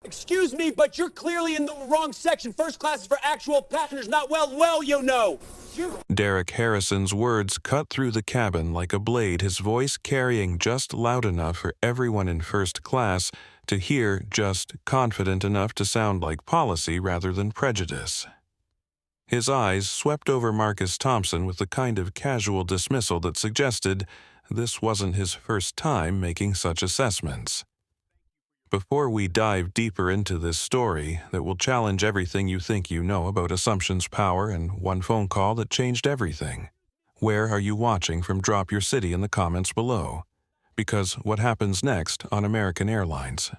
Excuse me, but you're clearly in the wrong section. First class is for actual passengers, not well, you know. Derek Harrison's words cut through the cabin like a blade, his voice carrying just loud enough for everyone in first class to hear, just confident enough to sound like policy rather than prejudice. His eyes swept over Marcus Thompson with the kind of casual dismissal that suggested this wasn't his first time making such assessments. Before we dive deeper into this story that will challenge everything you think you know about assumptions power and one phone call that changed everything, where are you watching from? Drop your city in the comments below. Because what happens next on American Airlines?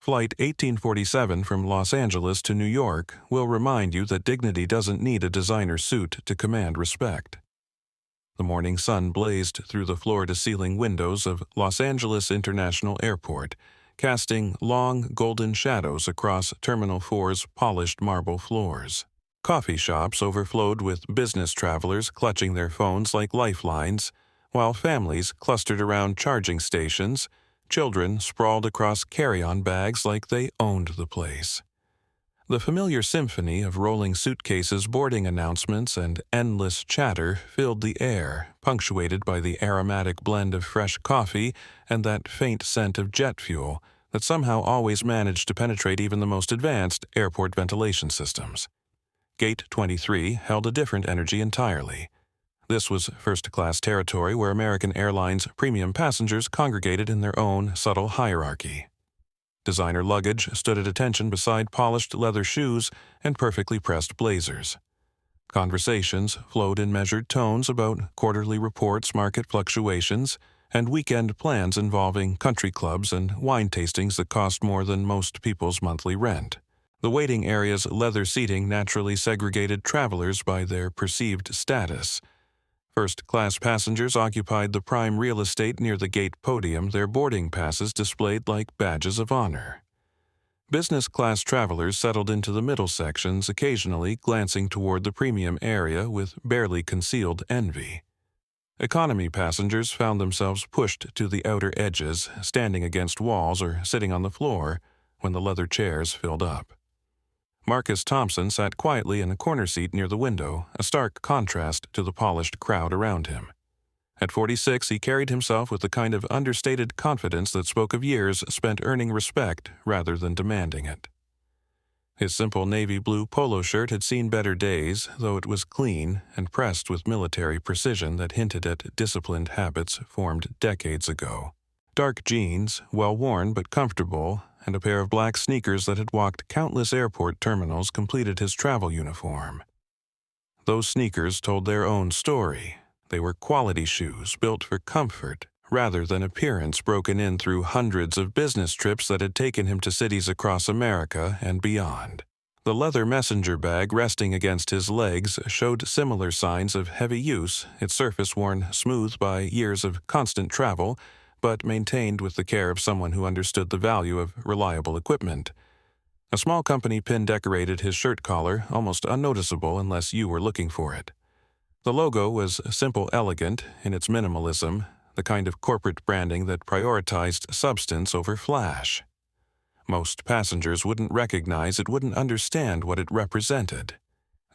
Flight 1847 from Los Angeles to New York will remind you that dignity doesn't need a designer suit to command respect. The morning sun blazed through the floor-to-ceiling windows of Los Angeles International Airport, casting long golden shadows across Terminal 4's polished marble floors. Coffee shops overflowed with business travelers clutching their phones like lifelines, while families clustered around charging stations, children sprawled across carry-on bags like they owned the place. The familiar symphony of rolling suitcases, boarding announcements, and endless chatter filled the air, punctuated by the aromatic blend of fresh coffee and that faint scent of jet fuel that somehow always managed to penetrate even the most advanced airport ventilation systems. Gate 23 held a different energy entirely. This was first-class territory where American Airlines premium passengers congregated in their own subtle hierarchy. Designer luggage stood at attention beside polished leather shoes and perfectly pressed blazers. Conversations flowed in measured tones about quarterly reports, market fluctuations, and weekend plans involving country clubs and wine tastings that cost more than most people's monthly rent. The waiting area's leather seating naturally segregated travelers by their perceived status. First-class passengers occupied the prime real estate near the gate podium, their boarding passes displayed like badges of honor. Business-class travelers settled into the middle sections, occasionally glancing toward the premium area with barely concealed envy. Economy passengers found themselves pushed to the outer edges, standing against walls or sitting on the floor when the leather chairs filled up. Marcus Thompson sat quietly in a corner seat near the window, a stark contrast to the polished crowd around him. At 46, he carried himself with the kind of understated confidence that spoke of years spent earning respect rather than demanding it. His simple navy blue polo shirt had seen better days, though it was clean and pressed with military precision that hinted at disciplined habits formed decades ago. Dark jeans, well-worn but comfortable, and a pair of black sneakers that had walked countless airport terminals completed his travel uniform. Those sneakers told their own story. They were quality shoes built for comfort rather than appearance, broken in through hundreds of business trips that had taken him to cities across America and beyond. The leather messenger bag resting against his legs showed similar signs of heavy use, its surface worn smooth by years of constant travel, but maintained with the care of someone who understood the value of reliable equipment. A small company pin decorated his shirt collar, almost unnoticeable unless you were looking for it. The logo was simple, elegant in its minimalism, the kind of corporate branding that prioritized substance over flash. Most passengers wouldn't recognize it, wouldn't understand what it represented.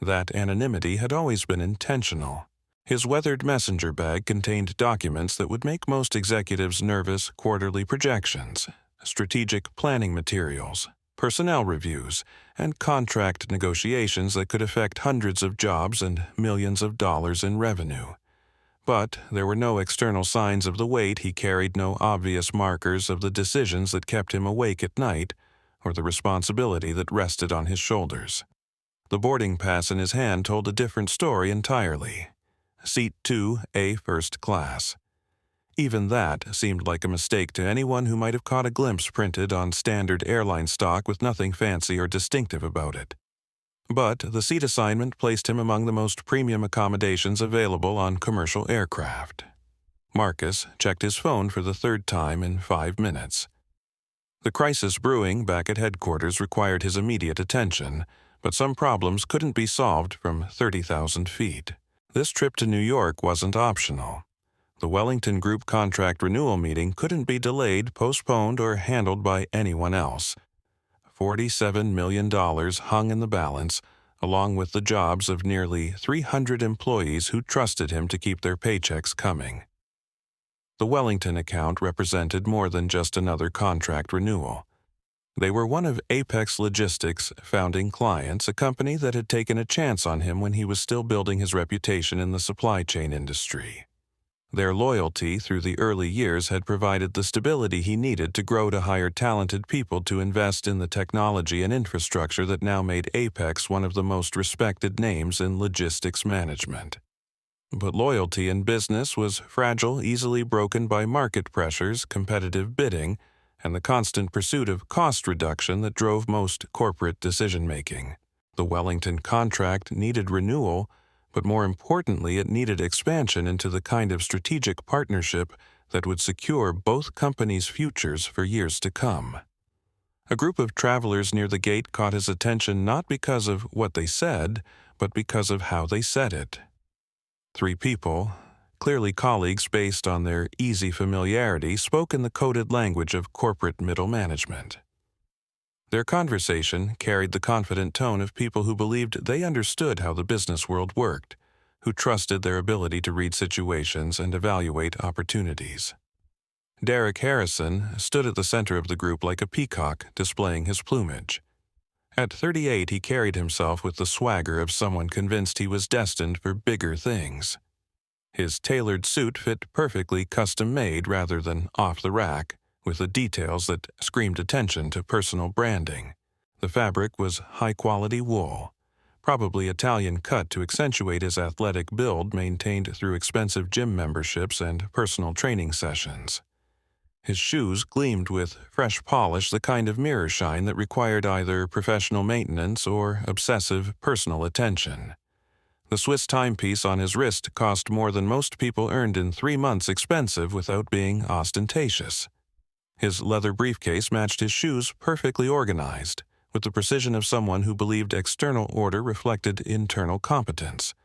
That anonymity had always been intentional. His weathered messenger bag contained documents that would make most executives nervous: quarterly projections, strategic planning materials, personnel reviews, and contract negotiations that could affect hundreds of jobs and millions of dollars in revenue. But there were no external signs of the weight he carried, no obvious markers of the decisions that kept him awake at night, or the responsibility that rested on his shoulders. The boarding pass in his hand told a different story entirely. Seat 2A, first class. Even that seemed like a mistake to anyone who might have caught a glimpse printed on standard airline stock with nothing fancy or distinctive about it. But the seat assignment placed him among the most premium accommodations available on commercial aircraft. Marcus checked his phone for the third time in 5 minutes. The crisis brewing back at headquarters required his immediate attention, but some problems couldn't be solved from 30,000 feet. This trip to New York wasn't optional. The Wellington Group contract renewal meeting couldn't be delayed, postponed, or handled by anyone else. $47 million hung in the balance, along with the jobs of nearly 300 employees who trusted him to keep their paychecks coming. The Wellington account represented more than just another contract renewal. They were one of Apex Logistics' founding clients, a company that had taken a chance on him when he was still building his reputation in the supply chain industry. Their loyalty through the early years had provided the stability he needed to grow to hire talented people to invest in the technology and infrastructure that now made Apex one of the most respected names in logistics management. But loyalty in business was fragile, easily broken by market pressures, competitive bidding, and the constant pursuit of cost reduction that drove most corporate decision-making. The Wellington contract needed renewal, but more importantly, it needed expansion into the kind of strategic partnership that would secure both companies' futures for years to come. A group of travelers near the gate caught his attention not because of what they said, but because of how they said it. 3 people, clearly colleagues based on their easy familiarity, spoke in the coded language of corporate middle management. Their conversation carried the confident tone of people who believed they understood how the business world worked, who trusted their ability to read situations and evaluate opportunities. Derek Harrison stood at the center of the group like a peacock displaying his plumage. At 38, he carried himself with the swagger of someone convinced he was destined for bigger things. His tailored suit fit perfectly custom-made rather than off the rack, with the details that screamed attention to personal branding. The fabric was high-quality wool, probably Italian cut to accentuate his athletic build maintained through expensive gym memberships and personal training sessions. His shoes gleamed with fresh polish, the kind of mirror shine that required either professional maintenance or obsessive personal attention. The Swiss timepiece on his wrist cost more than most people earned in 3 months, expensive without being ostentatious. His leather briefcase matched his shoes, perfectly organized, with the precision of someone who believed external order reflected internal competence.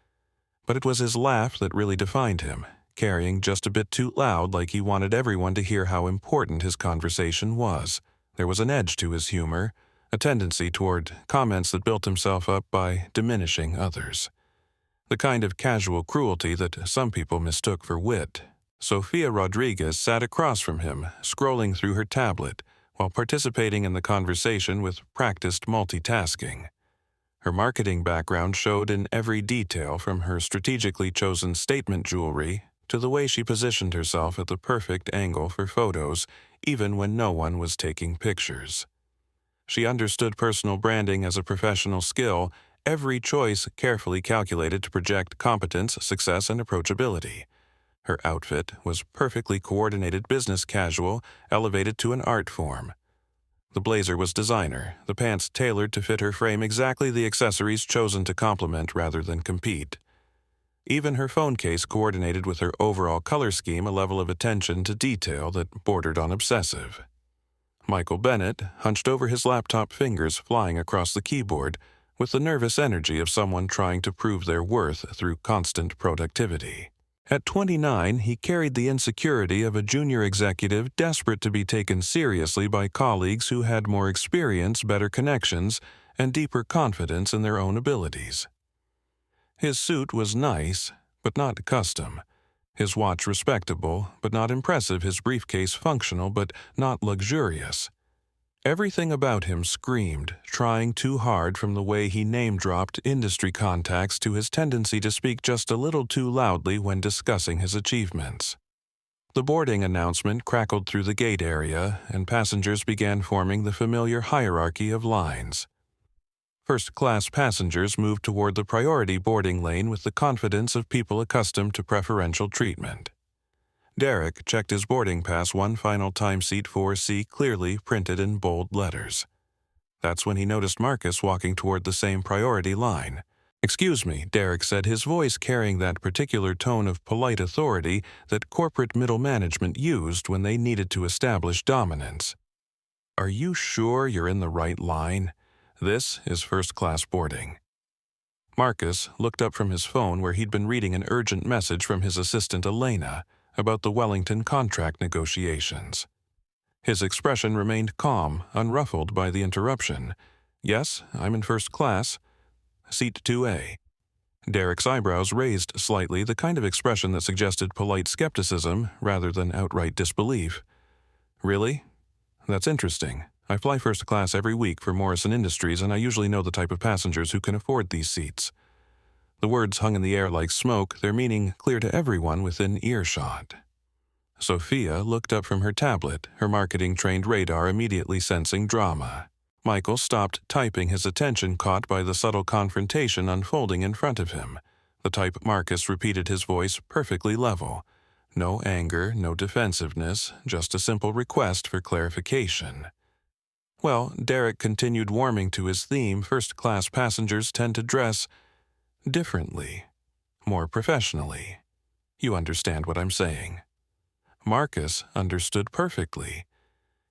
But it was his laugh that really defined him, carrying just a bit too loud, like he wanted everyone to hear how important his conversation was. There was an edge to his humor, a tendency toward comments that built himself up by diminishing others. The kind of casual cruelty that some people mistook for wit. Sofia Rodriguez sat across from him, scrolling through her tablet, while participating in the conversation with practiced multitasking. Her marketing background showed in every detail, from her strategically chosen statement jewelry to the way she positioned herself at the perfect angle for photos, even when no one was taking pictures. She understood personal branding as a professional skill, every choice carefully calculated to project competence, success, and approachability. Her outfit was perfectly coordinated business casual, elevated to an art form. The blazer was designer, the pants tailored to fit her frame, exactly the accessories chosen to complement rather than compete. Even her phone case coordinated with her overall color scheme, a level of attention to detail that bordered on obsessive. Michael Bennett hunched over his laptop, fingers flying across the keyboard, with the nervous energy of someone trying to prove their worth through constant productivity. At 29, he carried the insecurity of a junior executive desperate to be taken seriously by colleagues who had more experience, better connections, and deeper confidence in their own abilities. His suit was nice, but not custom. His watch respectable, but not impressive. His briefcase functional, but not luxurious. Everything about him screamed, trying too hard, from the way he name-dropped industry contacts to his tendency to speak just a little too loudly when discussing his achievements. The boarding announcement crackled through the gate area, and passengers began forming the familiar hierarchy of lines. First-class passengers moved toward the priority boarding lane with the confidence of people accustomed to preferential treatment. Derek checked his boarding pass one final time, seat 4C, clearly printed in bold letters. That's when he noticed Marcus walking toward the same priority line. "Excuse me," Derek said, his voice carrying that particular tone of polite authority that corporate middle management used when they needed to establish dominance. "Are you sure you're in the right line? This is first-class boarding." Marcus looked up from his phone, where he'd been reading an urgent message from his assistant Elena about the Wellington contract negotiations. His expression remained calm, unruffled by the interruption. "Yes, I'm in first class. Seat 2A. Derek's eyebrows raised slightly, the kind of expression that suggested polite skepticism rather than outright disbelief. "Really? That's interesting. I fly first class every week for Morrison Industries, and I usually know the type of passengers who can afford these seats." The words hung in the air like smoke, their meaning clear to everyone within earshot. Sophia looked up from her tablet, her marketing-trained radar immediately sensing drama. Michael stopped typing, his attention caught by the subtle confrontation unfolding in front of him. The type Marcus repeated, his voice perfectly level. No anger, no defensiveness, just a simple request for clarification. Well, Derek continued, warming to his theme. First-class passengers tend to dress differently, more professionally. You understand what I'm saying. Marcus understood perfectly.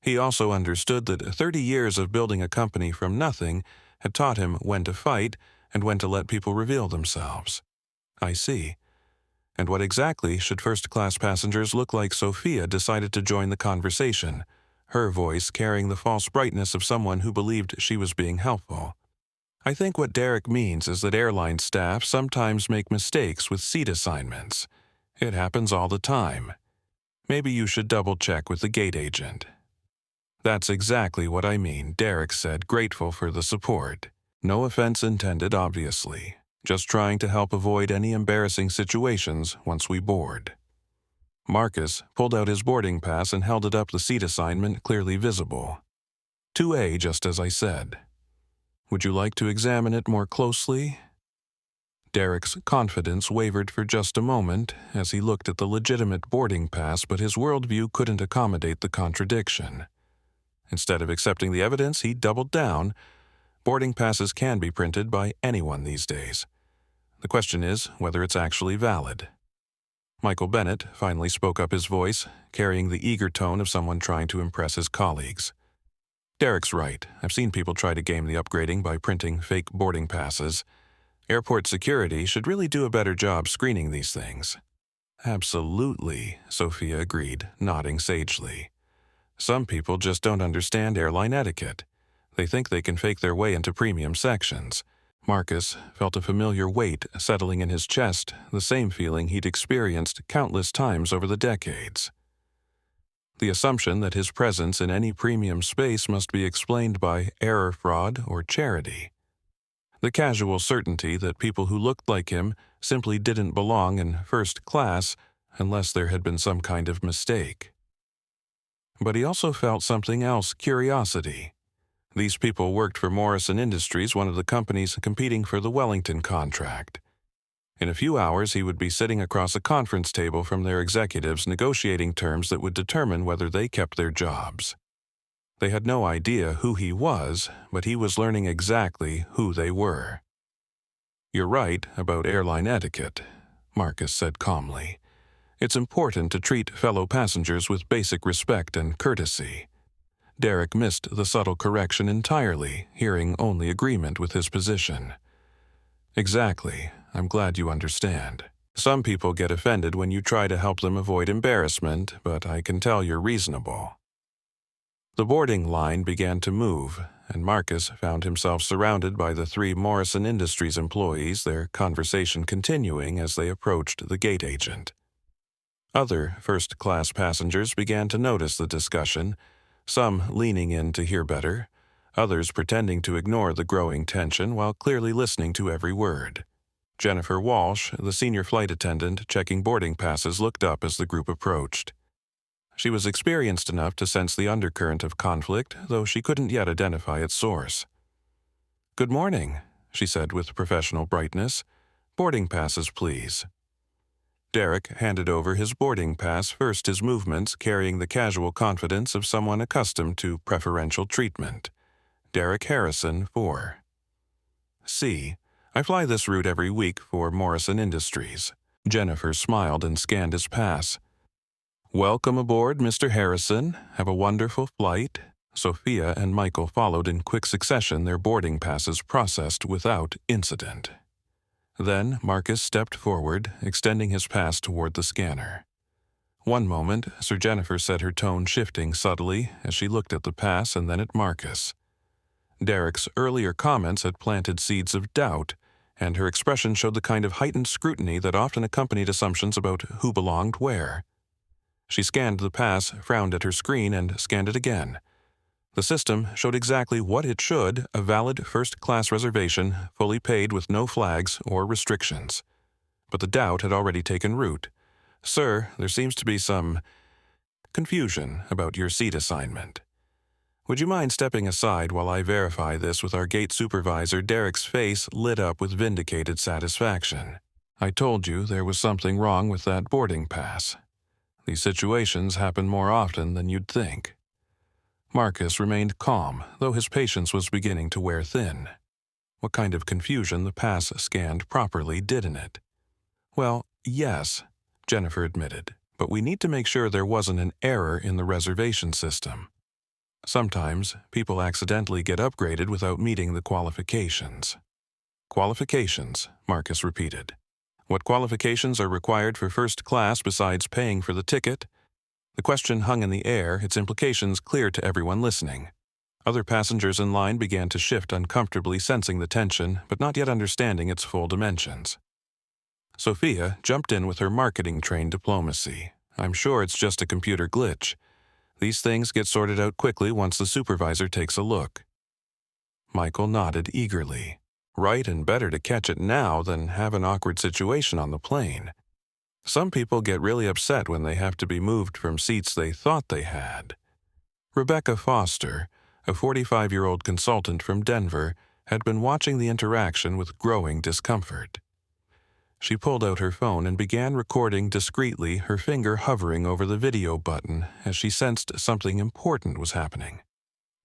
He also understood that 30 years of building a company from nothing had taught him when to fight and when to let people reveal themselves. I see. And what exactly should first-class passengers look like? Sophia decided to join the conversation, her voice carrying the false brightness of someone who believed she was being helpful. "I think what Derek means is that airline staff sometimes make mistakes with seat assignments. It happens all the time. Maybe you should double-check with the gate agent." "That's exactly what I mean," Derek said, grateful for the support. No offense intended, obviously. Just trying to help avoid any embarrassing situations once we board. Marcus pulled out his boarding pass and held it up, the seat assignment clearly visible. 2A, just as I said. "Would you like to examine it more closely?" Derek's confidence wavered for just a moment as he looked at the legitimate boarding pass, but his worldview couldn't accommodate the contradiction. Instead of accepting the evidence, he doubled down. Boarding passes can be printed by anyone these days. The question is whether it's actually valid. Michael Bennett finally spoke up, his voice carrying the eager tone of someone trying to impress his colleagues. "Derek's right. I've seen people try to game the upgrading by printing fake boarding passes. Airport security should really do a better job screening these things." "Absolutely," Sophia agreed, nodding sagely. "Some people just don't understand airline etiquette. They think they can fake their way into premium sections." Marcus felt a familiar weight settling in his chest, the same feeling he'd experienced countless times over the decades. The assumption that his presence in any premium space must be explained by error, fraud, or charity. The casual certainty that people who looked like him simply didn't belong in first class unless there had been some kind of mistake. But he also felt something else, curiosity. These people worked for Morrison Industries, one of the companies competing for the Wellington contract. In a few hours, he would be sitting across a conference table from their executives, negotiating terms that would determine whether they kept their jobs. They had no idea who he was, but he was learning exactly who they were. "You're right about airline etiquette," Marcus said calmly. "It's important to treat fellow passengers with basic respect and courtesy." Derek missed the subtle correction entirely, hearing only agreement with his position. "Exactly. I'm glad you understand. Some people get offended when you try to help them avoid embarrassment, but I can tell you're reasonable." The boarding line began to move, and Marcus found himself surrounded by the 3 Morrison Industries employees, their conversation continuing as they approached the gate agent. Other first-class passengers began to notice the discussion, some leaning in to hear better, others pretending to ignore the growing tension while clearly listening to every word. Jennifer Walsh, the senior flight attendant checking boarding passes, looked up as the group approached. She was experienced enough to sense the undercurrent of conflict, though she couldn't yet identify its source. "Good morning," she said with professional brightness. "Boarding passes, please." Derek handed over his boarding pass, first his movements carrying the casual confidence of someone accustomed to preferential treatment. Derek Harrison, 4. "C. I fly this route every week for Morrison Industries." Jennifer smiled and scanned his pass. "Welcome aboard, Mr. Harrison. Have a wonderful flight." Sophia and Michael followed in quick succession, their boarding passes processed without incident. Then Marcus stepped forward, extending his pass toward the scanner. One moment, Sir Jennifer said, her tone shifting subtly as she looked at the pass and then at Marcus. Derek's earlier comments had planted seeds of doubt, and her expression showed the kind of heightened scrutiny that often accompanied assumptions about who belonged where. She scanned the pass, frowned at her screen, and scanned it again. The system showed exactly what it should: a valid first-class reservation, fully paid with no flags or restrictions. But the doubt had already taken root. "Sir, there seems to be some confusion about your seat assignment. Would you mind stepping aside while I verify this with our gate supervisor?" Derek's face lit up with vindicated satisfaction. "I told you there was something wrong with that boarding pass. These situations happen more often than you'd think." Marcus remained calm, though his patience was beginning to wear thin. What kind of confusion the pass scanned properly, didn't it? "Well, yes," Jennifer admitted, "but we need to make sure there wasn't an error in the reservation system. Sometimes people accidentally get upgraded without meeting the qualifications." "Qualifications," Marcus repeated. "What qualifications are required for first class besides paying for the ticket?" The question hung in the air, its implications clear to everyone listening. Other passengers in line began to shift uncomfortably, sensing the tension, but not yet understanding its full dimensions. Sophia jumped in with her marketing-trained diplomacy. "I'm sure it's just a computer glitch. These things get sorted out quickly once the supervisor takes a look." Michael nodded eagerly. "Right, and better to catch it now than have an awkward situation on the plane. Some people get really upset when they have to be moved from seats they thought they had." Rebecca Foster, a 45-year-old consultant from Denver, had been watching the interaction with growing discomfort. She pulled out her phone and began recording discreetly, her finger hovering over the video button as she sensed something important was happening.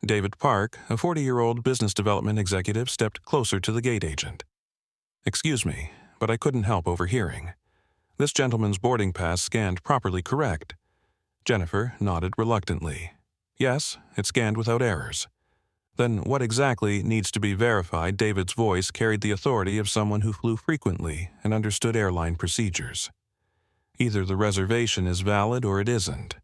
David Park, a 40-year-old business development executive, stepped closer to the gate agent. "Excuse me, but I couldn't help overhearing. This gentleman's boarding pass scanned properly, correct?" Jennifer nodded reluctantly. "Yes, it scanned without errors." "Then what exactly needs to be verified?" David's voice carried the authority of someone who flew frequently and understood airline procedures. "Either the reservation is valid or it isn't.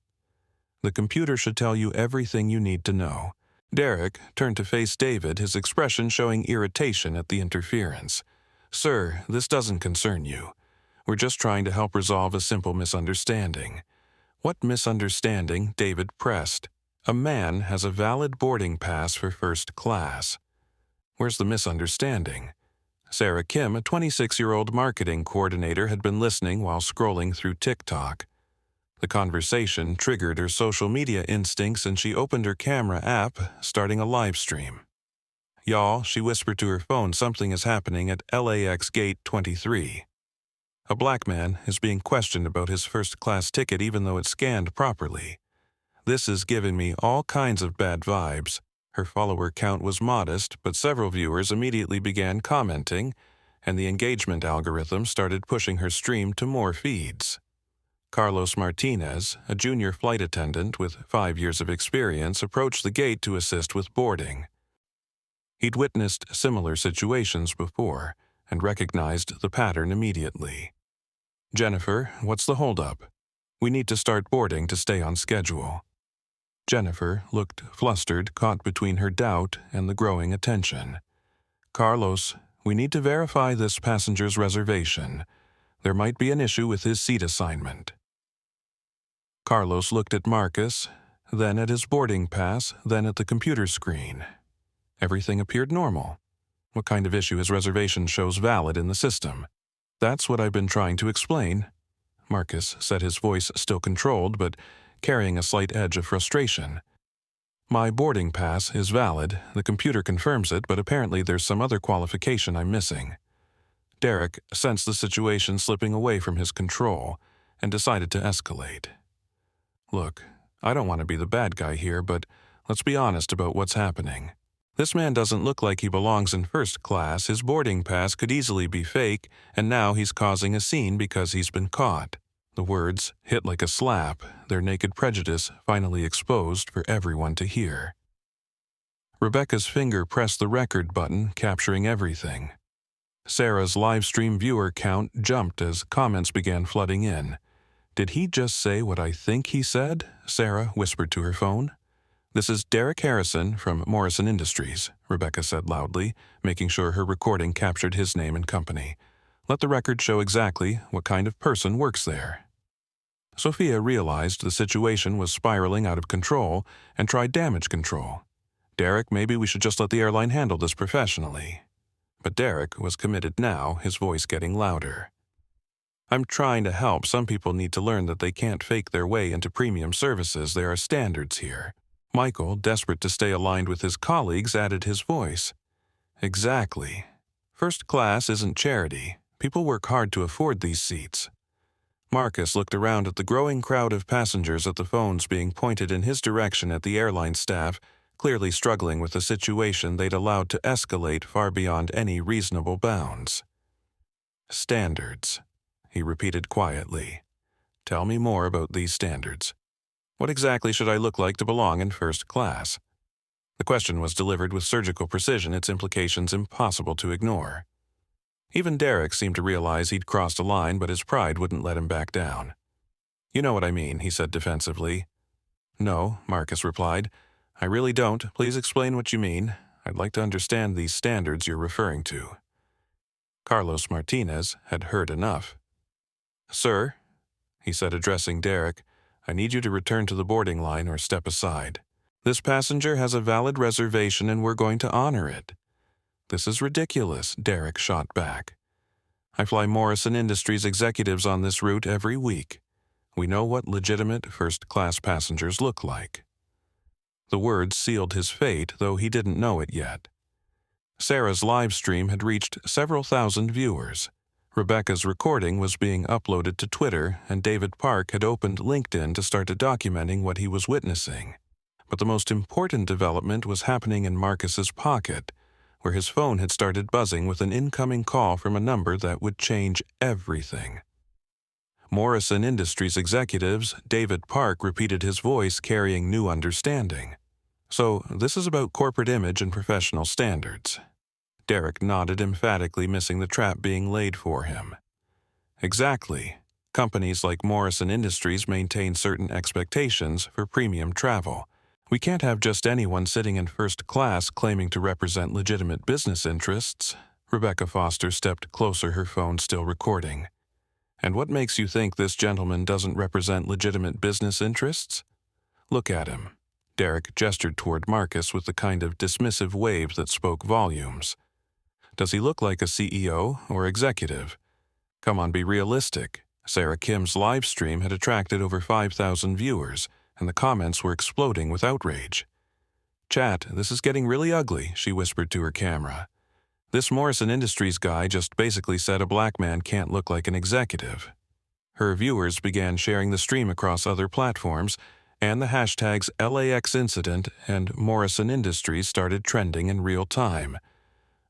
The computer should tell you everything you need to know." Derek turned to face David, his expression showing irritation at the interference. "Sir, this doesn't concern you. We're just trying to help resolve a simple misunderstanding." "What misunderstanding?" David pressed. "A man has a valid boarding pass for first class. Where's the misunderstanding?" Sarah Kim, a 26-year-old marketing coordinator, had been listening while scrolling through TikTok. The conversation triggered her social media instincts, and she opened her camera app, starting a live stream. "Y'all," she whispered to her phone, "something is happening at LAX Gate 23. A black man is being questioned about his first-class ticket even though it scanned properly. This is giving me all kinds of bad vibes." Her follower count was modest, but several viewers immediately began commenting, and the engagement algorithm started pushing her stream to more feeds. Carlos Martinez, a junior flight attendant with 5 years of experience, approached the gate to assist with boarding. He'd witnessed similar situations before and recognized the pattern immediately. "Jennifer, what's the holdup? We need to start boarding to stay on schedule." Jennifer looked flustered, caught between her doubt and the growing attention. "Carlos, we need to verify this passenger's reservation. There might be an issue with his seat assignment." Carlos looked at Marcus, then at his boarding pass, then at the computer screen. Everything appeared normal. What kind of issue? His reservation shows valid in the system. "That's what I've been trying to explain," Marcus said, his voice still controlled but carrying a slight edge of frustration. "My boarding pass is valid. The computer confirms it, but apparently there's some other qualification I'm missing." Derek sensed the situation slipping away from his control and decided to escalate. "Look, I don't want to be the bad guy here, but let's be honest about what's happening. This man doesn't look like he belongs in first class. His boarding pass could easily be fake, and now he's causing a scene because he's been caught." The words hit like a slap, their naked prejudice finally exposed for everyone to hear. Rebecca's finger pressed the record button, capturing everything. Sarah's live stream viewer count jumped as comments began flooding in. Did he just say what I think he said? Sarah whispered to her phone. This is Derek Harrison from Morrison Industries, Rebecca said loudly, making sure her recording captured his name and company. Let the record show exactly what kind of person works there. Sophia realized the situation was spiraling out of control and tried damage control. Derek, maybe we should just let the airline handle this professionally. But Derek was committed now, his voice getting louder. I'm trying to help. Some people need to learn that they can't fake their way into premium services. There are standards here. Michael, desperate to stay aligned with his colleagues, added his voice. Exactly. First class isn't charity. People work hard to afford these seats. Marcus looked around at the growing crowd of passengers at the phones being pointed in his direction at the airline staff, clearly struggling with a situation they'd allowed to escalate far beyond any reasonable bounds. Standards, he repeated quietly. Tell me more about these standards. What exactly should I look like to belong in first class? The question was delivered with surgical precision, its implications impossible to ignore. Even Derek seemed to realize he'd crossed a line, but his pride wouldn't let him back down. You know what I mean, he said defensively. No, Marcus replied. I really don't. Please explain what you mean. I'd like to understand these standards you're referring to. Carlos Martinez had heard enough. Sir, he said, addressing Derek, I need you to return to the boarding line or step aside. This passenger has a valid reservation and we're going to honor it. This is ridiculous, Derek shot back. I fly Morrison Industries executives on this route every week. We know what legitimate first-class passengers look like. The words sealed his fate, though he didn't know it yet. Sarah's live stream had reached several thousand viewers. Rebecca's recording was being uploaded to Twitter, and David Park had opened LinkedIn to start documenting what he was witnessing. But the most important development was happening in Marcus's pocket, where his phone had started buzzing with an incoming call from a number that would change everything. Morrison Industries executives, David Park repeated his voice carrying new understanding. So, this is about corporate image and professional standards. Derek nodded emphatically, missing the trap being laid for him. Exactly. Companies like Morrison Industries maintain certain expectations for premium travel. We can't have just anyone sitting in first class claiming to represent legitimate business interests. Rebecca Foster stepped closer, her phone still recording. And what makes you think this gentleman doesn't represent legitimate business interests? Look at him. Derek gestured toward Marcus with the kind of dismissive wave that spoke volumes. Does he look like a CEO or executive? Come on, be realistic. Sarah Kim's live stream had attracted over 5,000 viewers, and the comments were exploding with outrage. Chat, this is getting really ugly, she whispered to her camera. This Morrison Industries guy just basically said a black man can't look like an executive. Her viewers began sharing the stream across other platforms, and the hashtags LAX incident and Morrison Industries started trending in real time.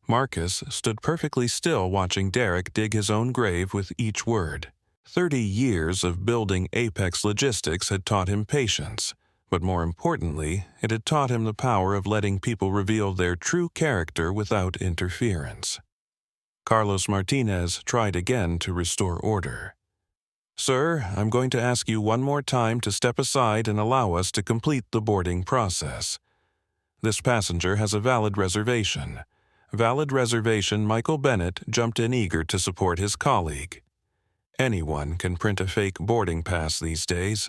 Marcus stood perfectly still, watching Derek dig his own grave with each word. 30 years of building Apex Logistics had taught him patience, but more importantly, it had taught him the power of letting people reveal their true character without interference. Carlos Martinez tried again to restore order. Sir, I'm going to ask you one more time to step aside and allow us to complete the boarding process. This passenger has a valid reservation. Valid reservation. Michael Bennett jumped in eager to support his colleague. Anyone can print a fake boarding pass these days.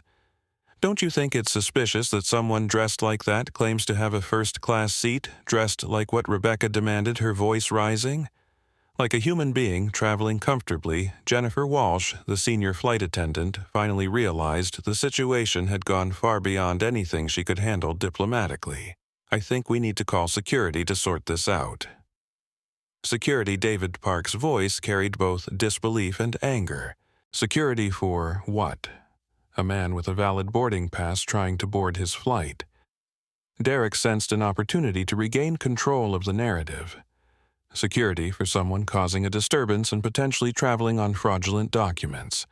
Don't you think it's suspicious that someone dressed like that claims to have a first-class seat, dressed like what Rebecca demanded, her voice rising? Like a human being traveling comfortably, Jennifer Walsh, the senior flight attendant, finally realized the situation had gone far beyond anything she could handle diplomatically. I think we need to call security to sort this out. Security. David Park's voice carried both disbelief and anger. Security for what? A man with a valid boarding pass trying to board his flight. Derek sensed an opportunity to regain control of the narrative. Security for someone causing a disturbance and potentially traveling on fraudulent documents.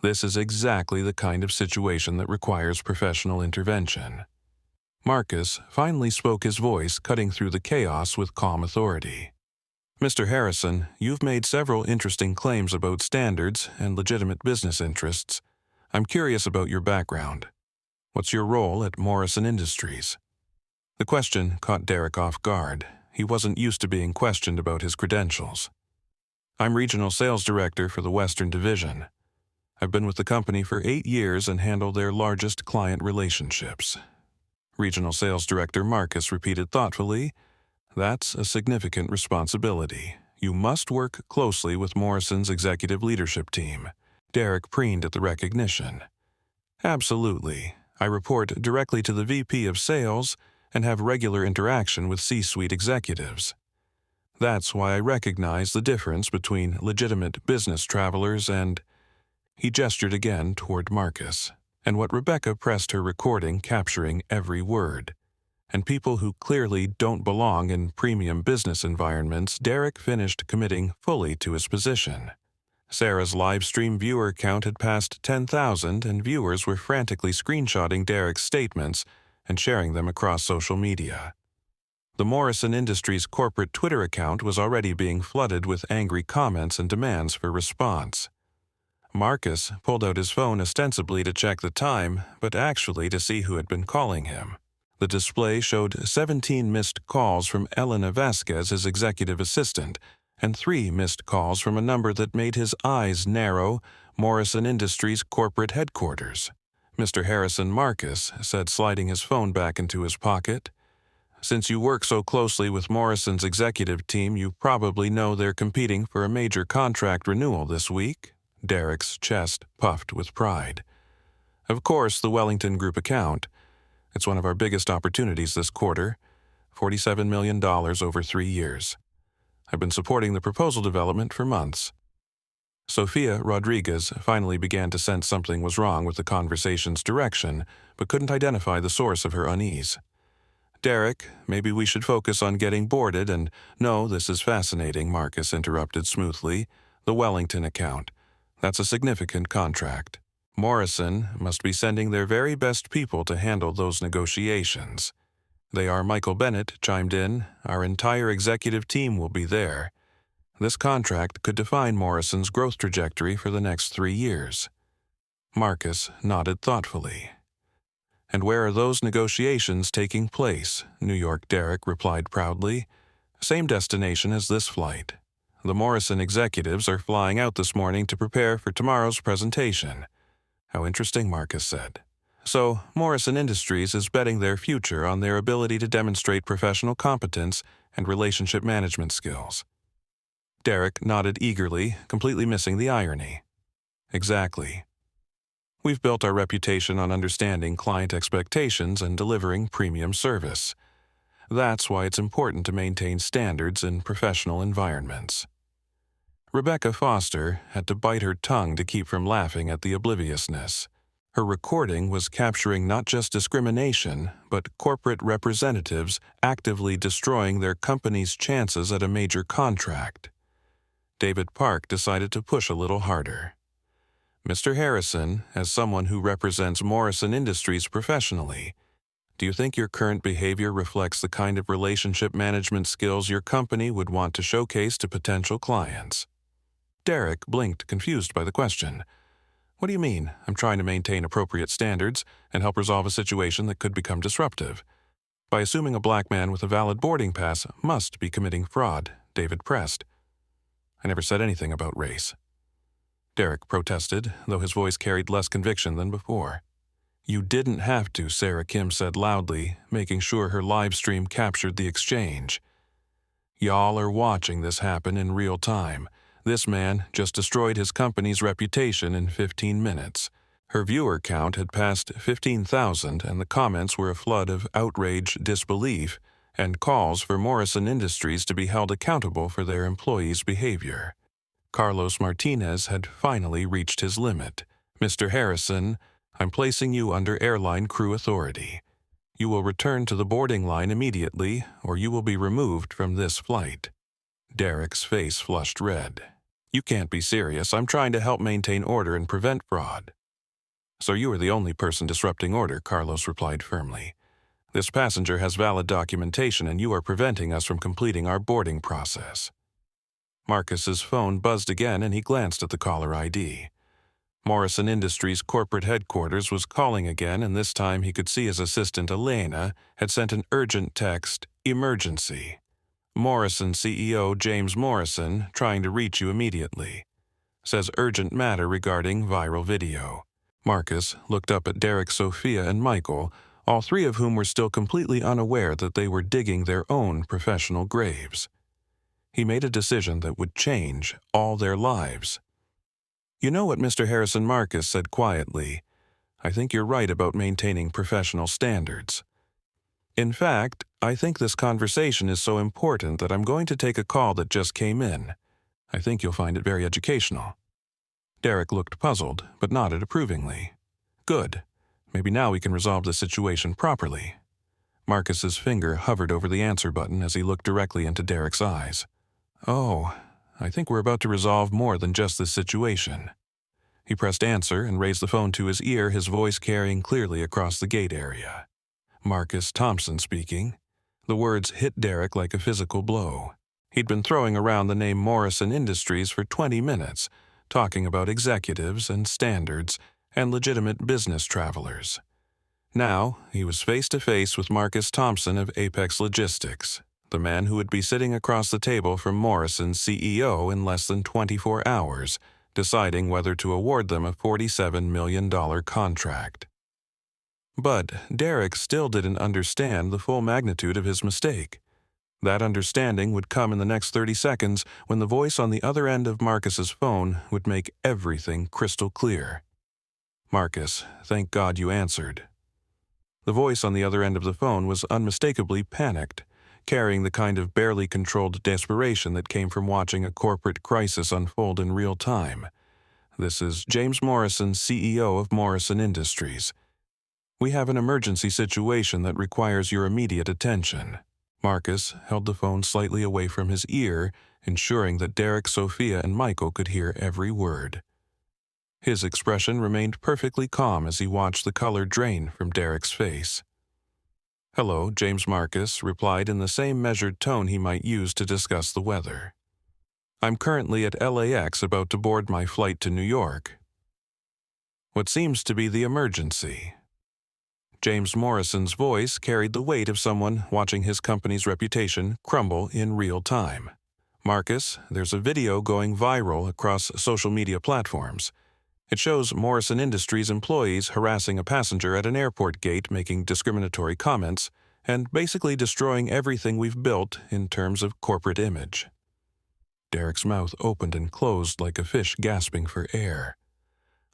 This is exactly the kind of situation that requires professional intervention. Marcus finally spoke, his voice cutting through the chaos with calm authority. Mr. Harrison, you've made several interesting claims about standards and legitimate business interests. I'm curious about your background. What's your role at Morrison Industries? The question caught Derek off guard. He wasn't used to being questioned about his credentials. I'm Regional Sales Director for the Western Division. I've been with the company for 8 years and handle their largest client relationships. Regional Sales Director Marcus repeated thoughtfully, "That's a significant responsibility. You must work closely with Morrison's executive leadership team." Derek preened at the recognition. "Absolutely. I report directly to the VP of Sales and have regular interaction with C-suite executives. That's why I recognize the difference between legitimate business travelers and—" He gestured again toward Marcus, and what Rebecca pressed her recording capturing every word. "And people who clearly don't belong in premium business environments." Derek finished committing fully to his position. Sarah's live stream viewer count had passed 10,000, and viewers were frantically screenshotting Derek's statements and sharing them across social media. The Morrison Industries corporate Twitter account was already being flooded with angry comments and demands for response. Marcus pulled out his phone ostensibly to check the time, but actually to see who had been calling him. The display showed 17 missed calls from Elena Vasquez, his executive assistant, and 3 missed calls from a number that made his eyes narrow: Morrison Industries corporate headquarters. "Mr. Harrison," Marcus said, sliding his phone back into his pocket. "Since you work so closely with Morrison's executive team, you probably know they're competing for a major contract renewal this week." Derek's chest puffed with pride. "Of course, the Wellington Group account. It's one of our biggest opportunities this quarter, $47 million over 3 years. I've been supporting the proposal development for months." Sofia Rodriguez finally began to sense something was wrong with the conversation's direction, but couldn't identify the source of her unease. "Derek, maybe we should focus on getting boarded and—" "No, this is fascinating," Marcus interrupted smoothly. "The Wellington account. That's a significant contract. Morrison must be sending their very best people to handle those negotiations." "They are." Michael Bennett chimed in. "Our entire executive team will be there. This contract could define Morrison's growth trajectory for the next 3 years." Marcus nodded thoughtfully. "And where are those negotiations taking place?" New York. Derek replied proudly. "Same destination as this flight. The Morrison executives are flying out this morning to prepare for tomorrow's presentation." "How interesting," Marcus said. "So, Morrison Industries is betting their future on their ability to demonstrate professional competence and relationship management skills." Derek nodded eagerly, completely missing the irony. "Exactly. We've built our reputation on understanding client expectations and delivering premium service. That's why it's important to maintain standards in professional environments." Rebecca Foster had to bite her tongue to keep from laughing at the obliviousness. Her recording was capturing not just discrimination, but corporate representatives actively destroying their company's chances at a major contract. David Park decided to push a little harder. "Mr. Harrison, as someone who represents Morrison Industries professionally, do you think your current behavior reflects the kind of relationship management skills your company would want to showcase to potential clients?" Derek blinked, confused by the question. "What do you mean? I'm trying to maintain appropriate standards and help resolve a situation that could become disruptive. By assuming a black man with a valid boarding pass must be committing fraud," David pressed. "I never said anything about race." Derek protested, though his voice carried less conviction than before. "You didn't have to," Sarah Kim said loudly, making sure her live stream captured the exchange. "Y'all are watching this happen in real time. This man just destroyed his company's reputation in 15 minutes. Her viewer count had passed 15,000, and the comments were a flood of outrage, disbelief, and calls for Morrison Industries to be held accountable for their employees' behavior. Carlos Martinez had finally reached his limit. "Mr. Harrison, I'm placing you under airline crew authority. You will return to the boarding line immediately, or you will be removed from this flight." Derek's face flushed red. "You can't be serious. I'm trying to help maintain order and prevent fraud." "So you are the only person disrupting order," Carlos replied firmly. "This passenger has valid documentation, and you are preventing us from completing our boarding process." Marcus's phone buzzed again, and he glanced at the caller ID. Morrison Industries' corporate headquarters was calling again, and this time he could see his assistant Elena had sent an urgent text, "Emergency. Morrison CEO James Morrison trying to reach you immediately. Says urgent matter regarding viral video." Marcus looked up at Derek, Sophia, and Michael, all three of whom were still completely unaware that they were digging their own professional graves. He made a decision that would change all their lives. "You know what Mr. Harrison," Marcus said quietly. "I think you're right about maintaining professional standards. In fact, I think this conversation is so important that I'm going to take a call that just came in. I think you'll find it very educational." Derek looked puzzled, but nodded approvingly. "Good. Maybe now we can resolve the situation properly." Marcus's finger hovered over the answer button as he looked directly into Derek's eyes. "Oh, I think we're about to resolve more than just this situation." He pressed answer and raised the phone to his ear, his voice carrying clearly across the gate area. "Marcus Thompson speaking." The words hit Derek like a physical blow. He'd been throwing around the name Morrison Industries for 20 minutes, talking about executives and standards and legitimate business travelers. Now, he was face to face with Marcus Thompson of Apex Logistics, the man who would be sitting across the table from Morrison's CEO in less than 24 hours, deciding whether to award them a $47 million contract. But Derek still didn't understand the full magnitude of his mistake. That understanding would come in the next 30 seconds when the voice on the other end of Marcus's phone would make everything crystal clear. "Marcus, thank God you answered." The voice on the other end of the phone was unmistakably panicked, carrying the kind of barely controlled desperation that came from watching a corporate crisis unfold in real time. "This is James Morrison, CEO of Morrison Industries. We have an emergency situation that requires your immediate attention." Marcus held the phone slightly away from his ear, ensuring that Derek, Sophia, and Michael could hear every word. His expression remained perfectly calm as he watched the color drain from Derek's face. "Hello," James Marcus replied in the same measured tone he might use to discuss the weather. "I'm currently at LAX about to board my flight to New York. What seems to be the emergency?" James Morrison's voice carried the weight of someone watching his company's reputation crumble in real time. "Marcus, there's a video going viral across social media platforms. It shows Morrison Industries employees harassing a passenger at an airport gate, making discriminatory comments, and basically destroying everything we've built in terms of corporate image." Derek's mouth opened and closed like a fish gasping for air.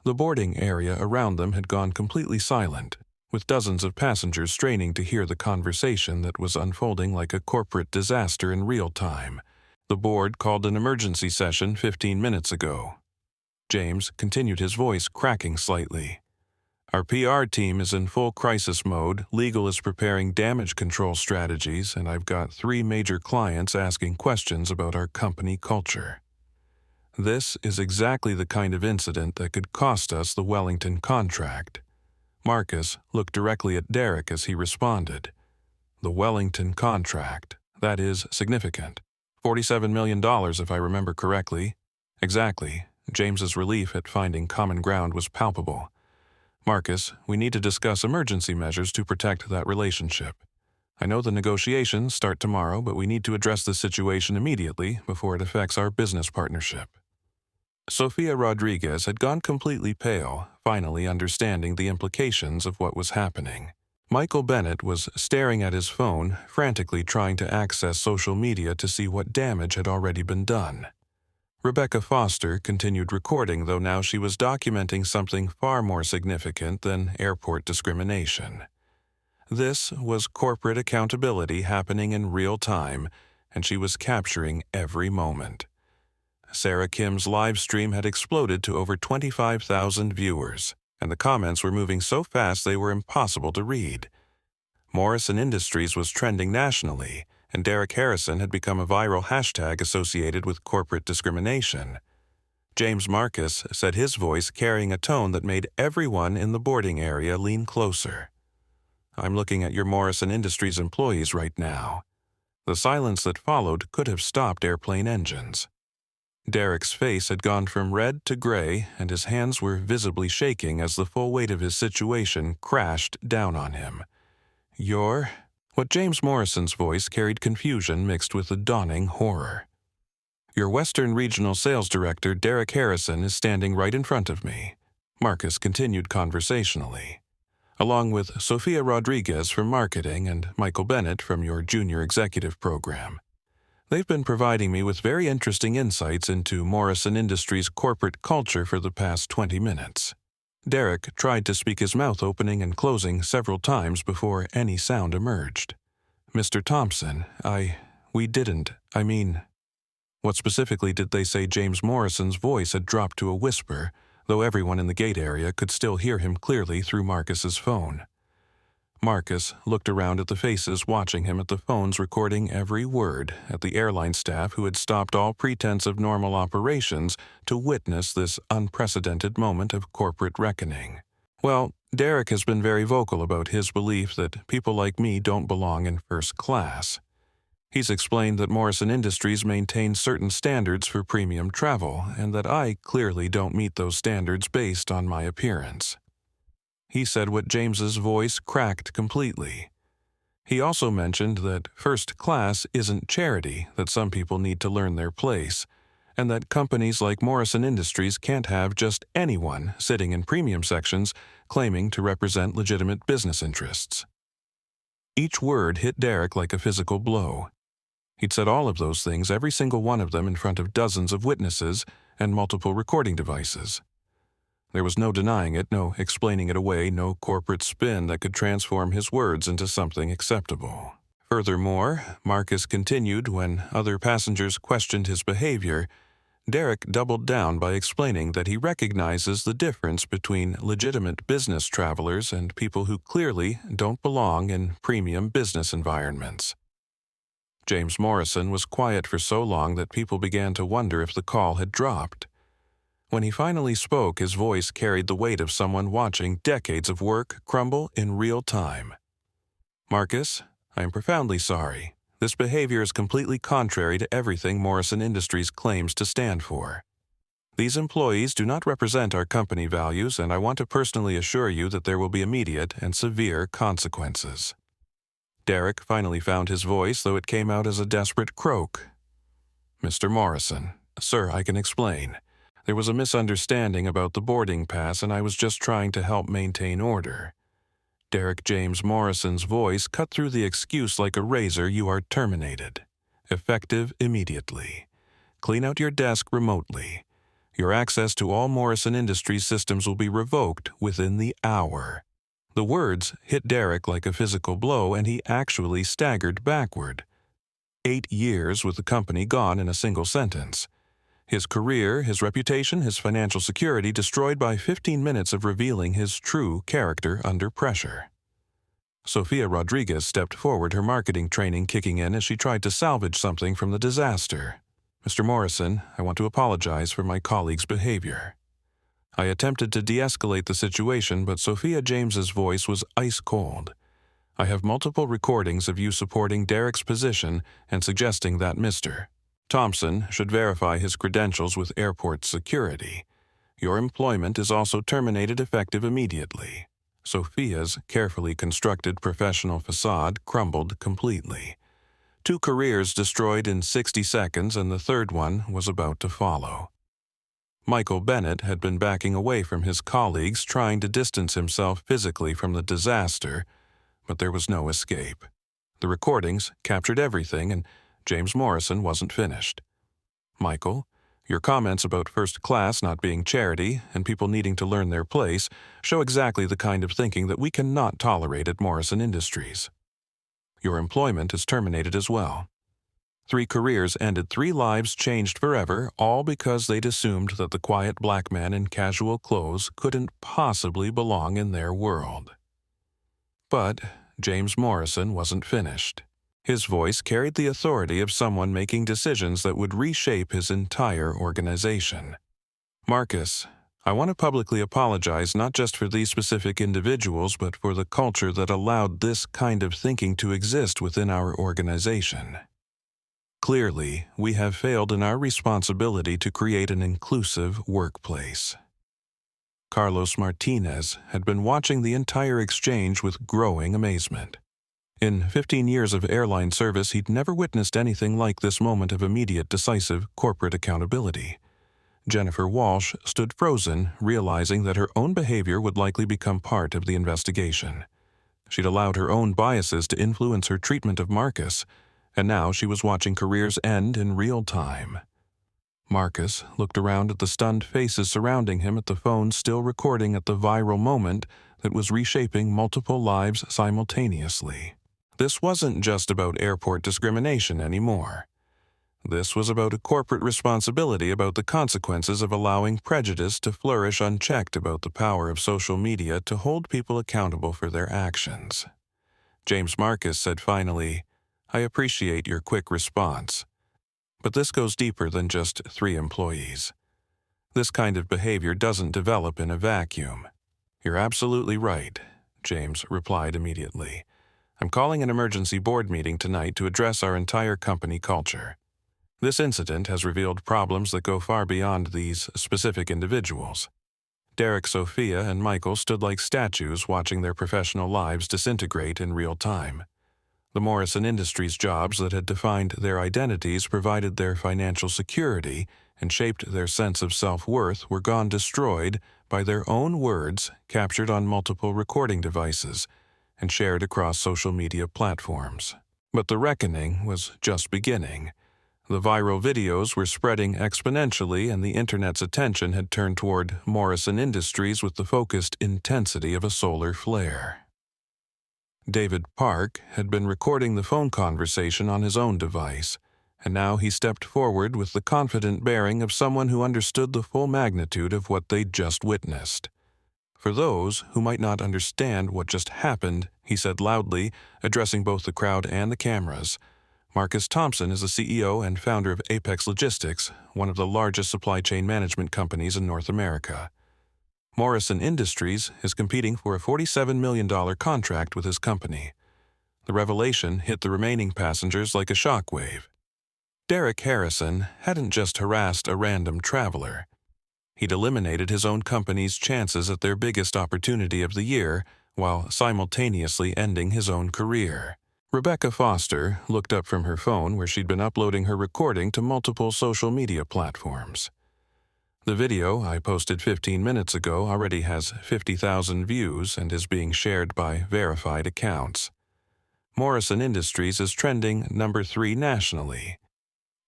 The boarding area around them had gone completely silent, with dozens of passengers straining to hear the conversation that was unfolding like a corporate disaster in real time. "The board called an emergency session 15 minutes ago." James continued, his voice cracking slightly. "Our PR team is in full crisis mode, legal is preparing damage control strategies, and I've got 3 major clients asking questions about our company culture. This is exactly the kind of incident that could cost us the Wellington contract." Marcus looked directly at Derek as he responded. "The Wellington contract. That is significant. $47 million if I remember correctly." "Exactly." James's relief at finding common ground was palpable. "Marcus, we need to discuss emergency measures to protect that relationship. I know the negotiations start tomorrow, but we need to address the situation immediately before it affects our business partnership." Sofia Rodriguez had gone completely pale, finally understanding the implications of what was happening. Michael Bennett was staring at his phone, frantically trying to access social media to see what damage had already been done. Rebecca Foster continued recording, though now she was documenting something far more significant than airport discrimination. This was corporate accountability happening in real time, and she was capturing every moment. Sarah Kim's live stream had exploded to over 25,000 viewers, and the comments were moving so fast they were impossible to read. Morrison Industries was trending nationally, and Derek Harrison had become a viral hashtag associated with corporate discrimination. James Marcus said, his voice carrying a tone that made everyone in the boarding area lean closer. "I'm looking at your Morrison Industries employees right now." The silence that followed could have stopped airplane engines. Derek's face had gone from red to gray, and his hands were visibly shaking as the full weight of his situation crashed down on him. "You're—" What James Morrison's voice carried confusion mixed with a dawning horror. "Your Western Regional Sales Director, Derek Harrison, is standing right in front of me," Marcus continued conversationally, "along with Sophia Rodriguez from Marketing and Michael Bennett from your Junior Executive Program. They've been providing me with very interesting insights into Morrison Industries' corporate culture for the past 20 minutes. Derek tried to speak, his mouth opening and closing several times before any sound emerged. "Mr. Thompson, we didn't, I mean—" What specifically did they say? James Morrison's voice had dropped to a whisper, though everyone in the gate area could still hear him clearly through Marcus's phone. Marcus looked around at the faces watching him at the phones, recording every word, at the airline staff who had stopped all pretense of normal operations to witness this unprecedented moment of corporate reckoning. "Well, Derek has been very vocal about his belief that people like me don't belong in first class. He's explained that Morrison Industries maintains certain standards for premium travel, and that I clearly don't meet those standards based on my appearance." He said what James's voice cracked completely. He also mentioned that first class isn't charity, that some people need to learn their place, and that companies like Morrison Industries can't have just anyone sitting in premium sections claiming to represent legitimate business interests. Each word hit Derek like a physical blow. He'd said all of those things, every single one of them, in front of dozens of witnesses and multiple recording devices. There was no denying it, no explaining it away, no corporate spin that could transform his words into something acceptable. Furthermore, Marcus continued, when other passengers questioned his behavior, Derek doubled down by explaining that he recognizes the difference between legitimate business travelers and people who clearly don't belong in premium business environments. James Morrison was quiet for so long that people began to wonder if the call had dropped. When he finally spoke, his voice carried the weight of someone watching decades of work crumble in real time. "Marcus, I am profoundly sorry. This behavior is completely contrary to everything Morrison Industries claims to stand for. These employees do not represent our company values, and I want to personally assure you that there will be immediate and severe consequences." Derek finally found his voice, though it came out as a desperate croak. "Mr. Morrison, sir, I can explain. There was a misunderstanding about the boarding pass, and I was just trying to help maintain order." Derek James Morrison's voice cut through the excuse like a razor. "You are terminated. Effective immediately. Clean out your desk remotely. Your access to all Morrison Industries systems will be revoked within the hour." The words hit Derek like a physical blow, and he actually staggered backward. 8 years with the company gone in a single sentence. His career, his reputation, his financial security destroyed by 15 minutes of revealing his true character under pressure. Sophia Rodriguez stepped forward, her marketing training kicking in as she tried to salvage something from the disaster. "Mr. Morrison, I want to apologize for my colleague's behavior. I attempted to de-escalate the situation, but Sophia James's voice was ice cold. I have multiple recordings of you supporting Derek's position and suggesting that Mr. Thompson should verify his credentials with airport security. Your employment is also terminated effective immediately." Sophia's carefully constructed professional facade crumbled completely. 2 careers destroyed in 60 seconds, and the third one was about to follow. Michael Bennett had been backing away from his colleagues, trying to distance himself physically from the disaster, but there was no escape. The recordings captured everything, and James Morrison wasn't finished. "Michael, your comments about first class not being charity and people needing to learn their place show exactly the kind of thinking that we cannot tolerate at Morrison Industries. Your employment is terminated as well. 3 careers ended, 3 lives changed forever, all because they'd assumed that the quiet black man in casual clothes couldn't possibly belong in their world." But James Morrison wasn't finished. His voice carried the authority of someone making decisions that would reshape his entire organization. "Marcus, I want to publicly apologize not just for these specific individuals, but for the culture that allowed this kind of thinking to exist within our organization. Clearly, we have failed in our responsibility to create an inclusive workplace." Carlos Martinez had been watching the entire exchange with growing amazement. In 15 years of airline service, he'd never witnessed anything like this moment of immediate, decisive corporate accountability. Jennifer Walsh stood frozen, realizing that her own behavior would likely become part of the investigation. She'd allowed her own biases to influence her treatment of Marcus, and now she was watching careers end in real time. Marcus looked around at the stunned faces surrounding him, at the phone still recording at the viral moment that was reshaping multiple lives simultaneously. This wasn't just about airport discrimination anymore. This was about a corporate responsibility, about the consequences of allowing prejudice to flourish unchecked, about the power of social media to hold people accountable for their actions. James Marcus said finally, "I appreciate your quick response. But this goes deeper than just 3 employees. This kind of behavior doesn't develop in a vacuum." "You're absolutely right," James replied immediately. "I'm calling an emergency board meeting tonight to address our entire company culture. This incident has revealed problems that go far beyond these specific individuals." Derek, Sophia, and Michael stood like statues watching their professional lives disintegrate in real time. The Morrison Industries jobs that had defined their identities, provided their financial security, and shaped their sense of self-worth were gone, destroyed by their own words captured on multiple recording devices and shared across social media platforms. But the reckoning was just beginning. The viral videos were spreading exponentially, and the internet's attention had turned toward Morrison Industries with the focused intensity of a solar flare. David Park had been recording the phone conversation on his own device, and now he stepped forward with the confident bearing of someone who understood the full magnitude of what they'd just witnessed. "For those who might not understand what just happened," he said loudly, addressing both the crowd and the cameras, "Marcus Thompson is the CEO and founder of Apex Logistics, one of the largest supply chain management companies in North America. Morrison Industries is competing for a $47 million contract with his company." The revelation hit the remaining passengers like a shockwave. Derek Harrison hadn't just harassed a random traveler. He'd eliminated his own company's chances at their biggest opportunity of the year, while simultaneously ending his own career. Rebecca Foster looked up from her phone, where she'd been uploading her recording to multiple social media platforms. "The video I posted 15 minutes ago already has 50,000 views and is being shared by verified accounts. Morrison Industries is trending number 3 nationally.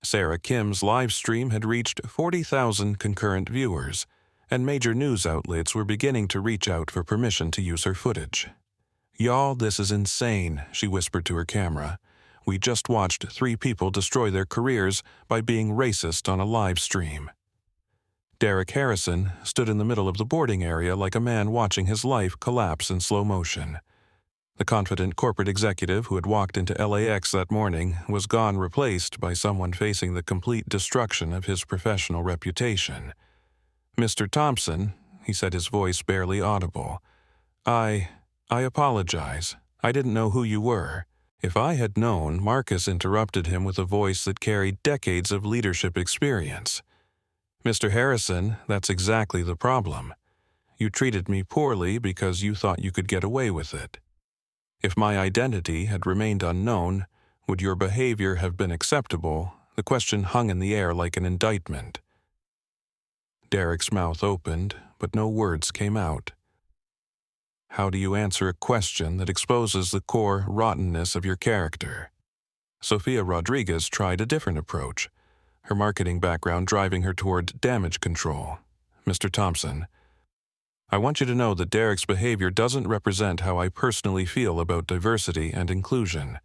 Sarah Kim's live stream had reached 40,000 concurrent viewers, and major news outlets were beginning to reach out for permission to use her footage. Y'all, this is insane," she whispered to her camera. "We just watched 3 people destroy their careers by being racist on a live stream." Derek Harrison stood in the middle of the boarding area like a man watching his life collapse in slow motion. The confident corporate executive who had walked into LAX that morning was gone, replaced by someone facing the complete destruction of his professional reputation. "Mr. Thompson," he said, his voice barely audible, I apologize. I didn't know who you were." If I had known, Marcus interrupted him with a voice that carried decades of leadership experience. "Mr. Harrison, that's exactly the problem. You treated me poorly because you thought you could get away with it. If my identity had remained unknown, would your behavior have been acceptable?" The question hung in the air like an indictment. Derek's mouth opened, but no words came out. How do you answer a question that exposes the core rottenness of your character? Sophia Rodriguez tried a different approach, her marketing background driving her toward damage control. "Mr. Thompson, I want you to know that Derek's behavior doesn't represent how I personally feel about diversity and inclusion.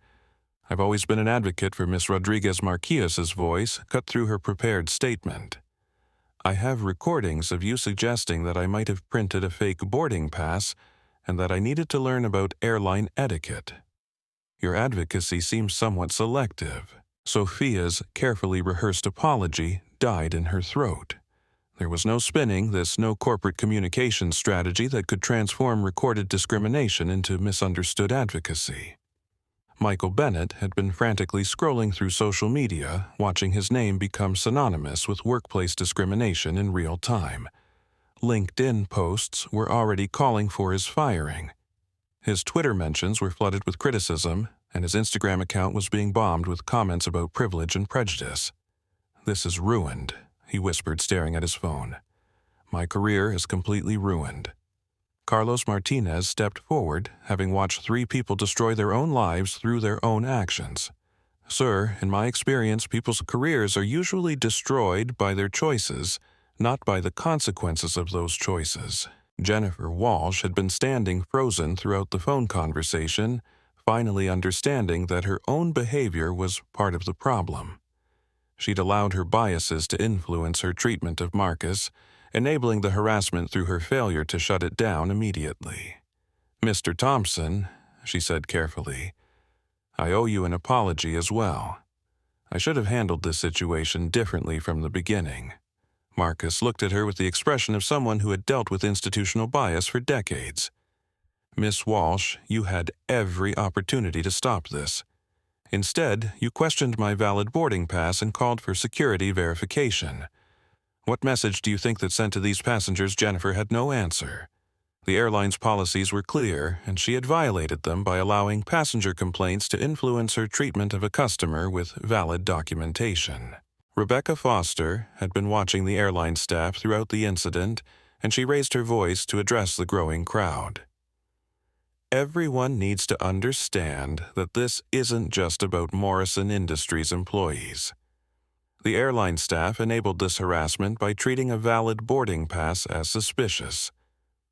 I've always been an advocate for Miss Rodriguez Marquez's voice cut through her prepared statement. I have recordings of you suggesting that I might have printed a fake boarding pass and that I needed to learn about airline etiquette. Your advocacy seems somewhat selective." Sophia's carefully rehearsed apology died in her throat. There was no spinning this, no corporate communication strategy that could transform recorded discrimination into misunderstood advocacy. Michael Bennett had been frantically scrolling through social media, watching his name become synonymous with workplace discrimination in real time. LinkedIn posts were already calling for his firing. His Twitter mentions were flooded with criticism, and his Instagram account was being bombed with comments about privilege and prejudice. "This is ruined," he whispered, staring at his phone. "My career is completely ruined." Carlos Martinez stepped forward, having watched 3 people destroy their own lives through their own actions. "Sir, in my experience, people's careers are usually destroyed by their choices, not by the consequences of those choices." Jennifer Walsh had been standing frozen throughout the phone conversation, finally understanding that her own behavior was part of the problem. She'd allowed her biases to influence her treatment of Marcus, enabling the harassment through her failure to shut it down immediately. "Mr. Thompson," she said carefully, "I owe you an apology as well. I should have handled this situation differently from the beginning." Marcus looked at her with the expression of someone who had dealt with institutional bias for decades. "Miss Walsh, you had every opportunity to stop this. Instead, you questioned my valid boarding pass and called for security verification. What message do you think that sent to these passengers?" Jennifer had no answer. The airline's policies were clear, and she had violated them by allowing passenger complaints to influence her treatment of a customer with valid documentation. Rebecca Foster had been watching the airline staff throughout the incident, and she raised her voice to address the growing crowd. "Everyone needs to understand that this isn't just about Morrison Industries employees. The airline staff enabled this harassment by treating a valid boarding pass as suspicious."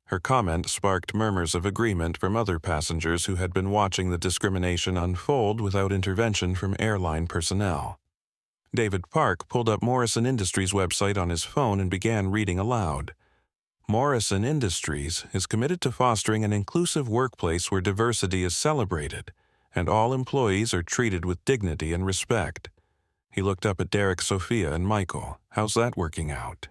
Her comment sparked murmurs of agreement from other passengers who had been watching the discrimination unfold without intervention from airline personnel. David Park pulled up Morrison Industries' website on his phone and began reading aloud. "Morrison Industries is committed to fostering an inclusive workplace where diversity is celebrated, and all employees are treated with dignity and respect." He looked up at Derek, Sophia, and Michael. "How's that working out?"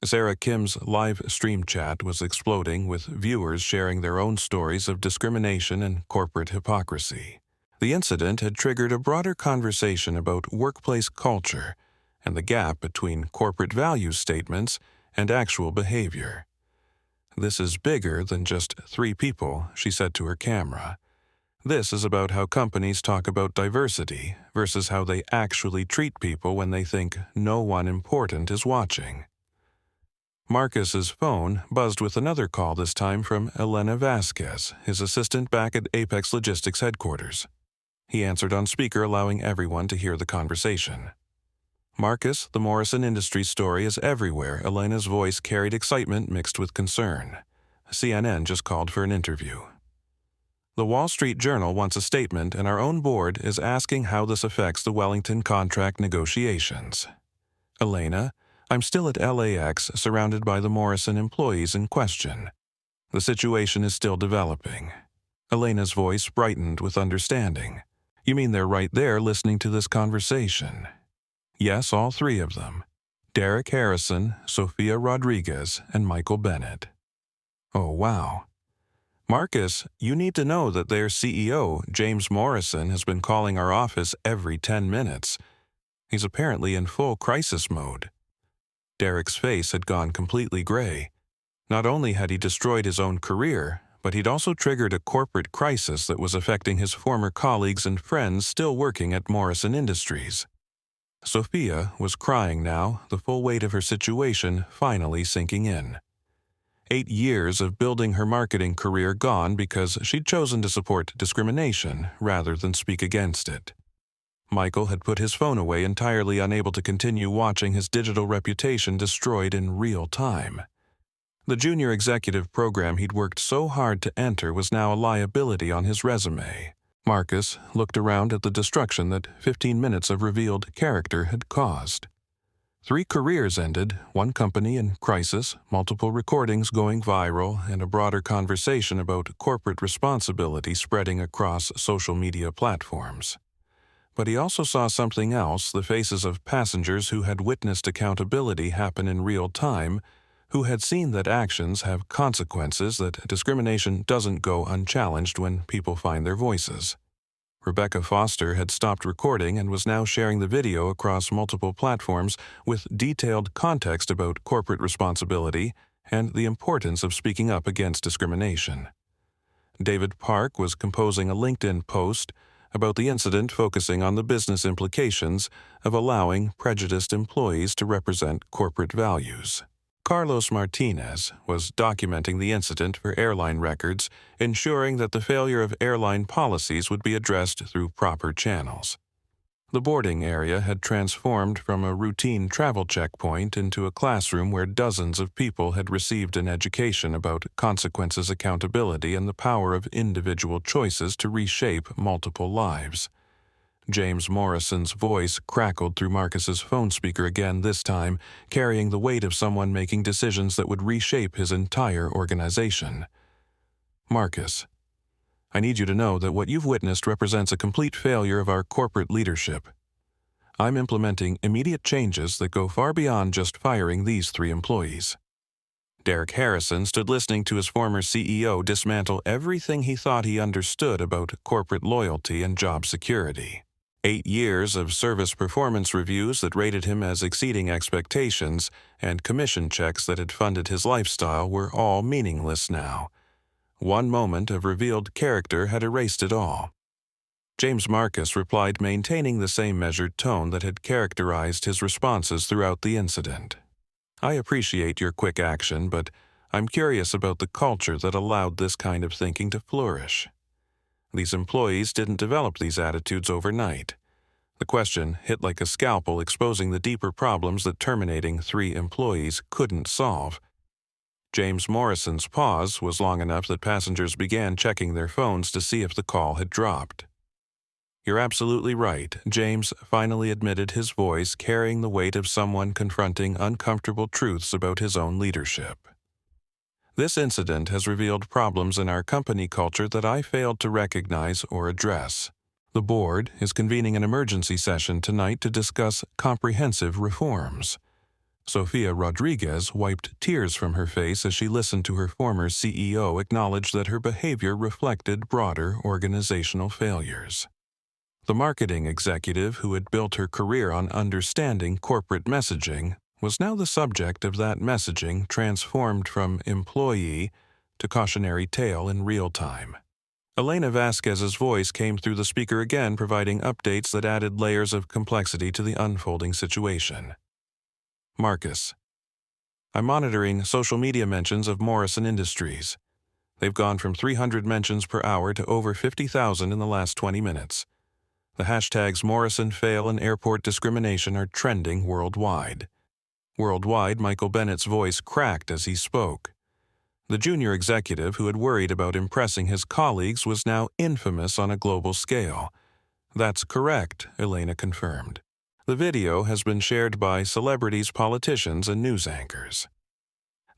Sarah Kim's live stream chat was exploding, with viewers sharing their own stories of discrimination and corporate hypocrisy. The incident had triggered a broader conversation about workplace culture and the gap between corporate value statements and actual behavior. "This is bigger than just 3 people," she said to her camera. "This is about how companies talk about diversity versus how they actually treat people when they think no one important is watching." Marcus's phone buzzed with another call, this time from Elena Vasquez, his assistant back at Apex Logistics headquarters. He answered on speaker, allowing everyone to hear the conversation. "Marcus, the Morrison Industries story is everywhere." Elena's voice carried excitement mixed with concern. "CNN just called for an interview. The Wall Street Journal wants a statement, and our own board is asking how this affects the Wellington contract negotiations." "Elena, I'm still at LAX, surrounded by the Morrison employees in question. The situation is still developing." Elena's voice brightened with understanding. "You mean they're right there listening to this conversation?" "Yes, all 3 of them. Derek Harrison, Sophia Rodriguez, and Michael Bennett." "Oh, wow. Marcus, you need to know that their CEO, James Morrison, has been calling our office every 10 minutes. He's apparently in full crisis mode." Derek's face had gone completely gray. Not only had he destroyed his own career, but he'd also triggered a corporate crisis that was affecting his former colleagues and friends still working at Morrison Industries. Sophia was crying now, the full weight of her situation finally sinking in. 8 years of building her marketing career gone because she'd chosen to support discrimination rather than speak against it. Michael had put his phone away, entirely unable to continue watching his digital reputation destroyed in real time. The junior executive program he'd worked so hard to enter was now a liability on his resume. Marcus looked around at the destruction that 15 minutes of revealed character had caused. 3 careers ended, 1 company in crisis, multiple recordings going viral, and a broader conversation about corporate responsibility spreading across social media platforms. But he also saw something else: the faces of passengers who had witnessed accountability happen in real time, who had seen that actions have consequences, that discrimination doesn't go unchallenged when people find their voices. Rebecca Foster had stopped recording and was now sharing the video across multiple platforms with detailed context about corporate responsibility and the importance of speaking up against discrimination. David Park was composing a LinkedIn post about the incident, focusing on the business implications of allowing prejudiced employees to represent corporate values. Carlos Martinez was documenting the incident for airline records, ensuring that the failure of airline policies would be addressed through proper channels. The boarding area had transformed from a routine travel checkpoint into a classroom where dozens of people had received an education about consequences, accountability, and the power of individual choices to reshape multiple lives. James Morrison's voice crackled through Marcus's phone speaker again, this time carrying the weight of someone making decisions that would reshape his entire organization. Marcus, I need you to know that what you've witnessed represents a complete failure of our corporate leadership. I'm implementing immediate changes that go far beyond just firing these 3 employees. Derek Harrison stood listening to his former CEO dismantle everything he thought he understood about corporate loyalty and job security. 8 years of service performance reviews that rated him as exceeding expectations and commission checks that had funded his lifestyle were all meaningless now. One moment of revealed character had erased it all. James Marcus replied, maintaining the same measured tone that had characterized his responses throughout the incident. I appreciate your quick action, but I'm curious about the culture that allowed this kind of thinking to flourish. These employees didn't develop these attitudes overnight. The question hit like a scalpel, exposing the deeper problems that terminating 3 employees couldn't solve. James Morrison's pause was long enough that passengers began checking their phones to see if the call had dropped. You're absolutely right, James finally admitted, his voice carrying the weight of someone confronting uncomfortable truths about his own leadership. This incident has revealed problems in our company culture that I failed to recognize or address. The board is convening an emergency session tonight to discuss comprehensive reforms. Sofia Rodriguez wiped tears from her face as she listened to her former CEO acknowledge that her behavior reflected broader organizational failures. The marketing executive who had built her career on understanding corporate messaging was now the subject of that messaging, transformed from employee to cautionary tale in real time. Elena Vasquez's voice came through the speaker again, providing updates that added layers of complexity to the unfolding situation. Marcus, I'm monitoring social media mentions of Morrison Industries. They've gone from 300 mentions per hour to over 50,000 in the last 20 minutes. The hashtags Morrison fail and airport discrimination are trending worldwide. Worldwide, Michael Bennett's voice cracked as he spoke. The junior executive who had worried about impressing his colleagues was now infamous on a global scale. That's correct, Elena confirmed. The video has been shared by celebrities, politicians, and news anchors.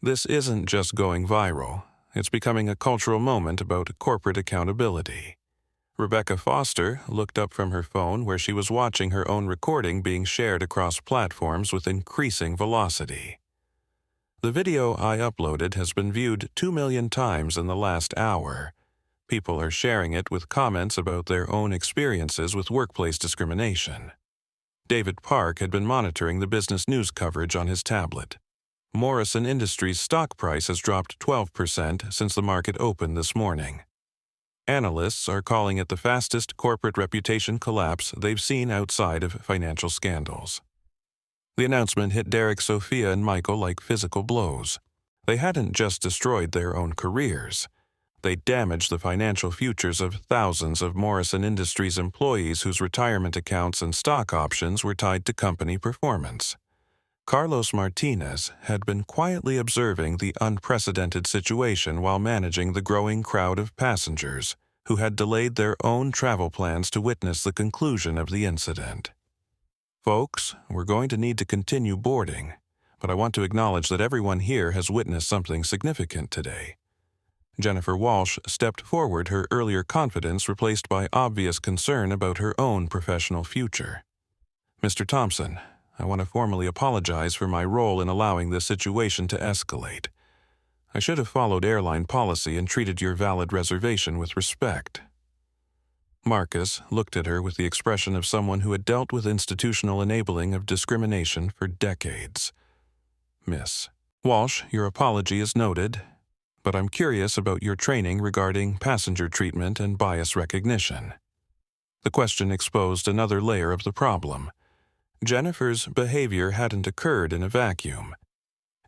This isn't just going viral. It's becoming a cultural moment about corporate accountability. Rebecca Foster looked up from her phone, where she was watching her own recording being shared across platforms with increasing velocity. The video I uploaded has been viewed 2 million times in the last hour. People are sharing it with comments about their own experiences with workplace discrimination. David Park had been monitoring the business news coverage on his tablet. Morrison Industries' stock price has dropped 12% since the market opened this morning. Analysts are calling it the fastest corporate reputation collapse they've seen outside of financial scandals. The announcement hit Derek, Sophia, and Michael like physical blows. They hadn't just destroyed their own careers. They damaged the financial futures of thousands of Morrison Industries employees whose retirement accounts and stock options were tied to company performance. Carlos Martinez had been quietly observing the unprecedented situation while managing the growing crowd of passengers who had delayed their own travel plans to witness the conclusion of the incident. Folks, we're going to need to continue boarding, but I want to acknowledge that everyone here has witnessed something significant today. Jennifer Walsh stepped forward, her earlier confidence replaced by obvious concern about her own professional future. Mr. Thompson, I want to formally apologize for my role in allowing this situation to escalate. I should have followed airline policy and treated your valid reservation with respect. Marcus looked at her with the expression of someone who had dealt with institutional enabling of discrimination for decades. Miss Walsh, your apology is noted, but I'm curious about your training regarding passenger treatment and bias recognition. The question exposed another layer of the problem. Jennifer's behavior hadn't occurred in a vacuum.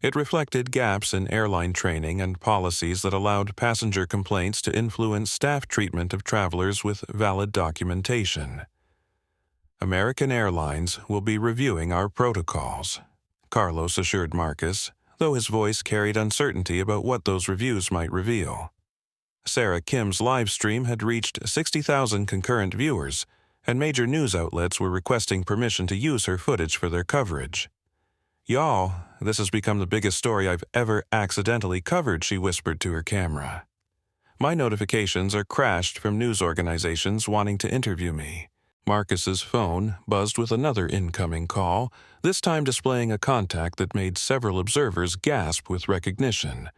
It reflected gaps in airline training and policies that allowed passenger complaints to influence staff treatment of travelers with valid documentation. American Airlines will be reviewing our protocols, Carlos assured Marcus, though his voice carried uncertainty about what those reviews might reveal. Sarah Kim's live stream had reached 60,000 concurrent viewers, and major news outlets were requesting permission to use her footage for their coverage. "Y'all, this has become the biggest story I've ever accidentally covered," she whispered to her camera. "My notifications are crashed from news organizations wanting to interview me." Marcus's phone buzzed with another incoming call, this time displaying a contact that made several observers gasp with recognition.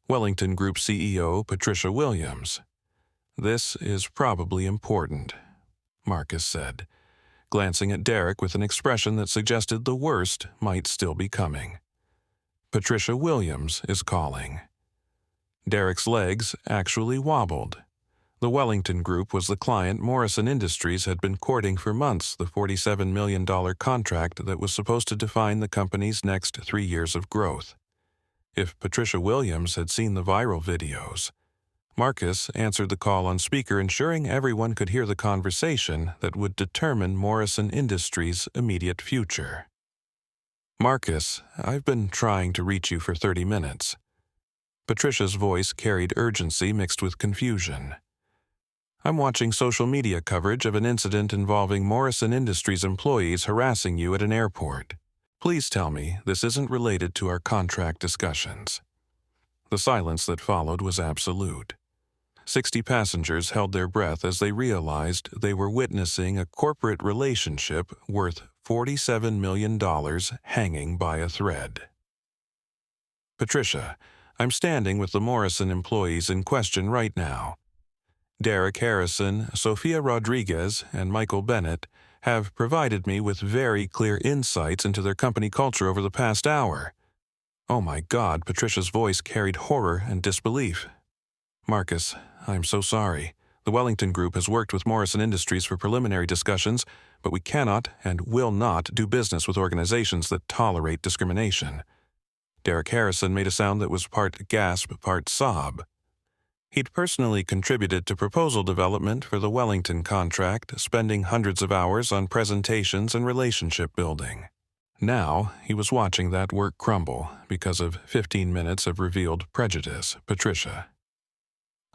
Wellington Group CEO Patricia Williams. "This is probably important," Marcus said, glancing at Derek with an expression that suggested the worst might still be coming. "Patricia Williams is calling." Derek's legs actually wobbled. The Wellington Group was the client Morrison Industries had been courting for months, the $47 million contract that was supposed to define the company's next 3 years of growth. If Patricia Williams had seen the viral videos, Marcus answered the call on speaker, ensuring everyone could hear the conversation that would determine Morrison Industries' immediate future. "Marcus, I've been trying to reach you for 30 minutes. Patricia's voice carried urgency mixed with confusion. "I'm watching social media coverage of an incident involving Morrison Industries employees harassing you at an airport. Please tell me this isn't related to our contract discussions." The silence that followed was absolute. 60 passengers held their breath as they realized they were witnessing a corporate relationship worth $47 million hanging by a thread. "Patricia, I'm standing with the Morrison employees in question right now. Derek Harrison, Sophia Rodriguez, and Michael Bennett have provided me with very clear insights into their company culture over the past hour." "Oh my God," Patricia's voice carried horror and disbelief. "Marcus, I'm so sorry. The Wellington Group has worked with Morrison Industries for preliminary discussions, but we cannot and will not do business with organizations that tolerate discrimination." Derek Harrison made a sound that was part gasp, part sob. He'd personally contributed to proposal development for the Wellington contract, spending hundreds of hours on presentations and relationship building. Now, he was watching that work crumble because of 15 minutes of revealed prejudice. "Patricia,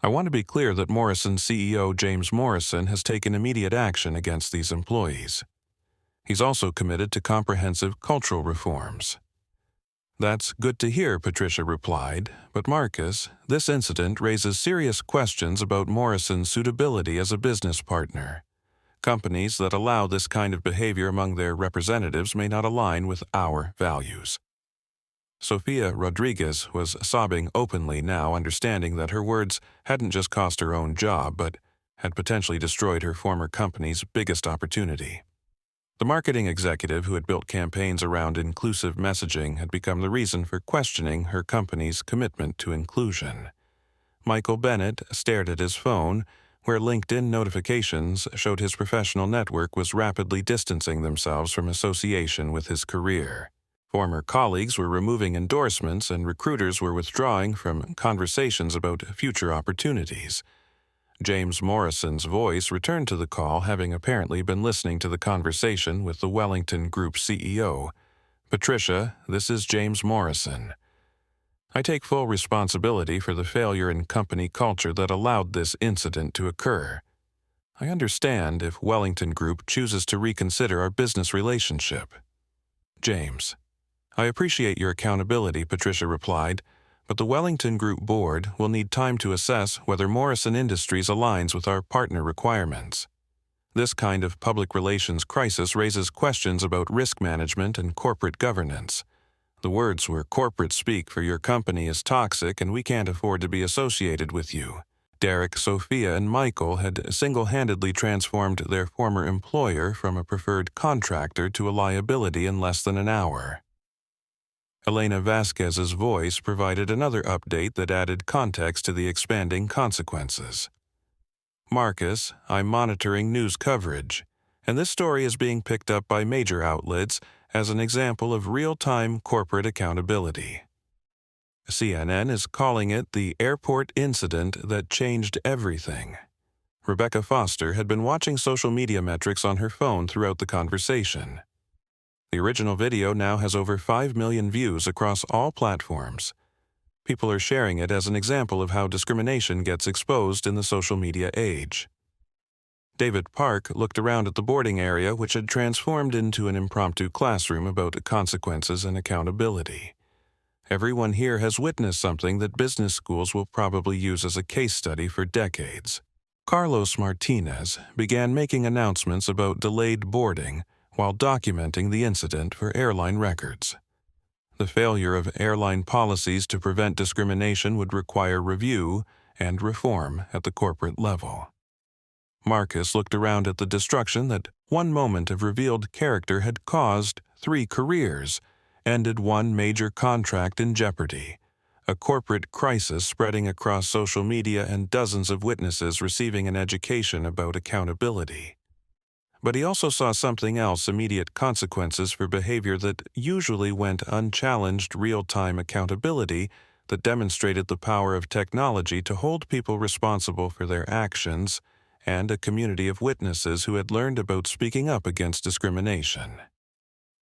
I want to be clear that Morrison CEO James Morrison has taken immediate action against these employees. He's also committed to comprehensive cultural reforms." "That's good to hear," Patricia replied, "but Marcus, this incident raises serious questions about Morrison's suitability as a business partner. Companies that allow this kind of behavior among their representatives may not align with our values." Sophia Rodriguez was sobbing openly now, understanding that her words hadn't just cost her own job, but had potentially destroyed her former company's biggest opportunity. The marketing executive who had built campaigns around inclusive messaging had become the reason for questioning her company's commitment to inclusion. Michael Bennett stared at his phone, where LinkedIn notifications showed his professional network was rapidly distancing themselves from association with his career. Former colleagues were removing endorsements, and recruiters were withdrawing from conversations about future opportunities. James Morrison's voice returned to the call, having apparently been listening to the conversation with the Wellington Group CEO. "Patricia, this is James Morrison. I take full responsibility for the failure in company culture that allowed this incident to occur. I understand if Wellington Group chooses to reconsider our business relationship." "James, I appreciate your accountability," Patricia replied, "but the Wellington Group board will need time to assess whether Morrison Industries aligns with our partner requirements. This kind of public relations crisis raises questions about risk management and corporate governance. The words were corporate speak for your company is toxic and we can't afford to be associated with you. Derek, Sophia, and Michael had single-handedly transformed their former employer from a preferred contractor to a liability in less than an hour. Elena Vasquez's voice provided another update that added context to the expanding consequences. Marcus, I'm monitoring news coverage, and this story is being picked up by major outlets as an example of real-time corporate accountability. CNN is calling it the airport incident that changed everything. Rebecca Foster had been watching social media metrics on her phone throughout the conversation. The original video now has over 5 million views across all platforms. People are sharing it as an example of how discrimination gets exposed in the social media age. David Park looked around at the boarding area, which had transformed into an impromptu classroom about consequences and accountability. Everyone here has witnessed something that business schools will probably use as a case study for decades. Carlos Martinez began making announcements about delayed boarding while documenting the incident for airline records. The failure of airline policies to prevent discrimination would require review and reform at the corporate level. Marcus looked around at the destruction that one moment of revealed character had caused 3 careers, ended one major contract in jeopardy, a corporate crisis spreading across social media, and dozens of witnesses receiving an education about accountability. But he also saw something else: immediate consequences for behavior that usually went unchallenged, real-time accountability that demonstrated the power of technology to hold people responsible for their actions, and a community of witnesses who had learned about speaking up against discrimination.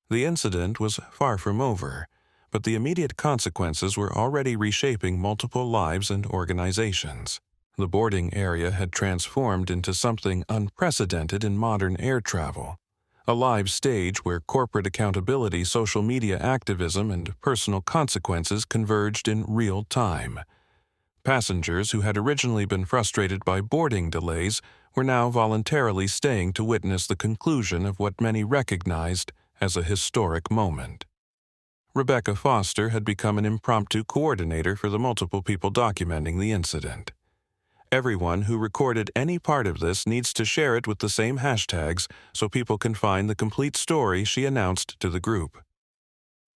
The incident was far from over, but the immediate consequences were already reshaping multiple lives and organizations. The boarding area had transformed into something unprecedented in modern air travel, a live stage where corporate accountability, social media activism, and personal consequences converged in real time. Passengers who had originally been frustrated by boarding delays were now voluntarily staying to witness the conclusion of what many recognized as a historic moment. Rebecca Foster had become an impromptu coordinator for the multiple people documenting the incident. Everyone who recorded any part of this needs to share it with the same hashtags so people can find the complete story, she announced to the group.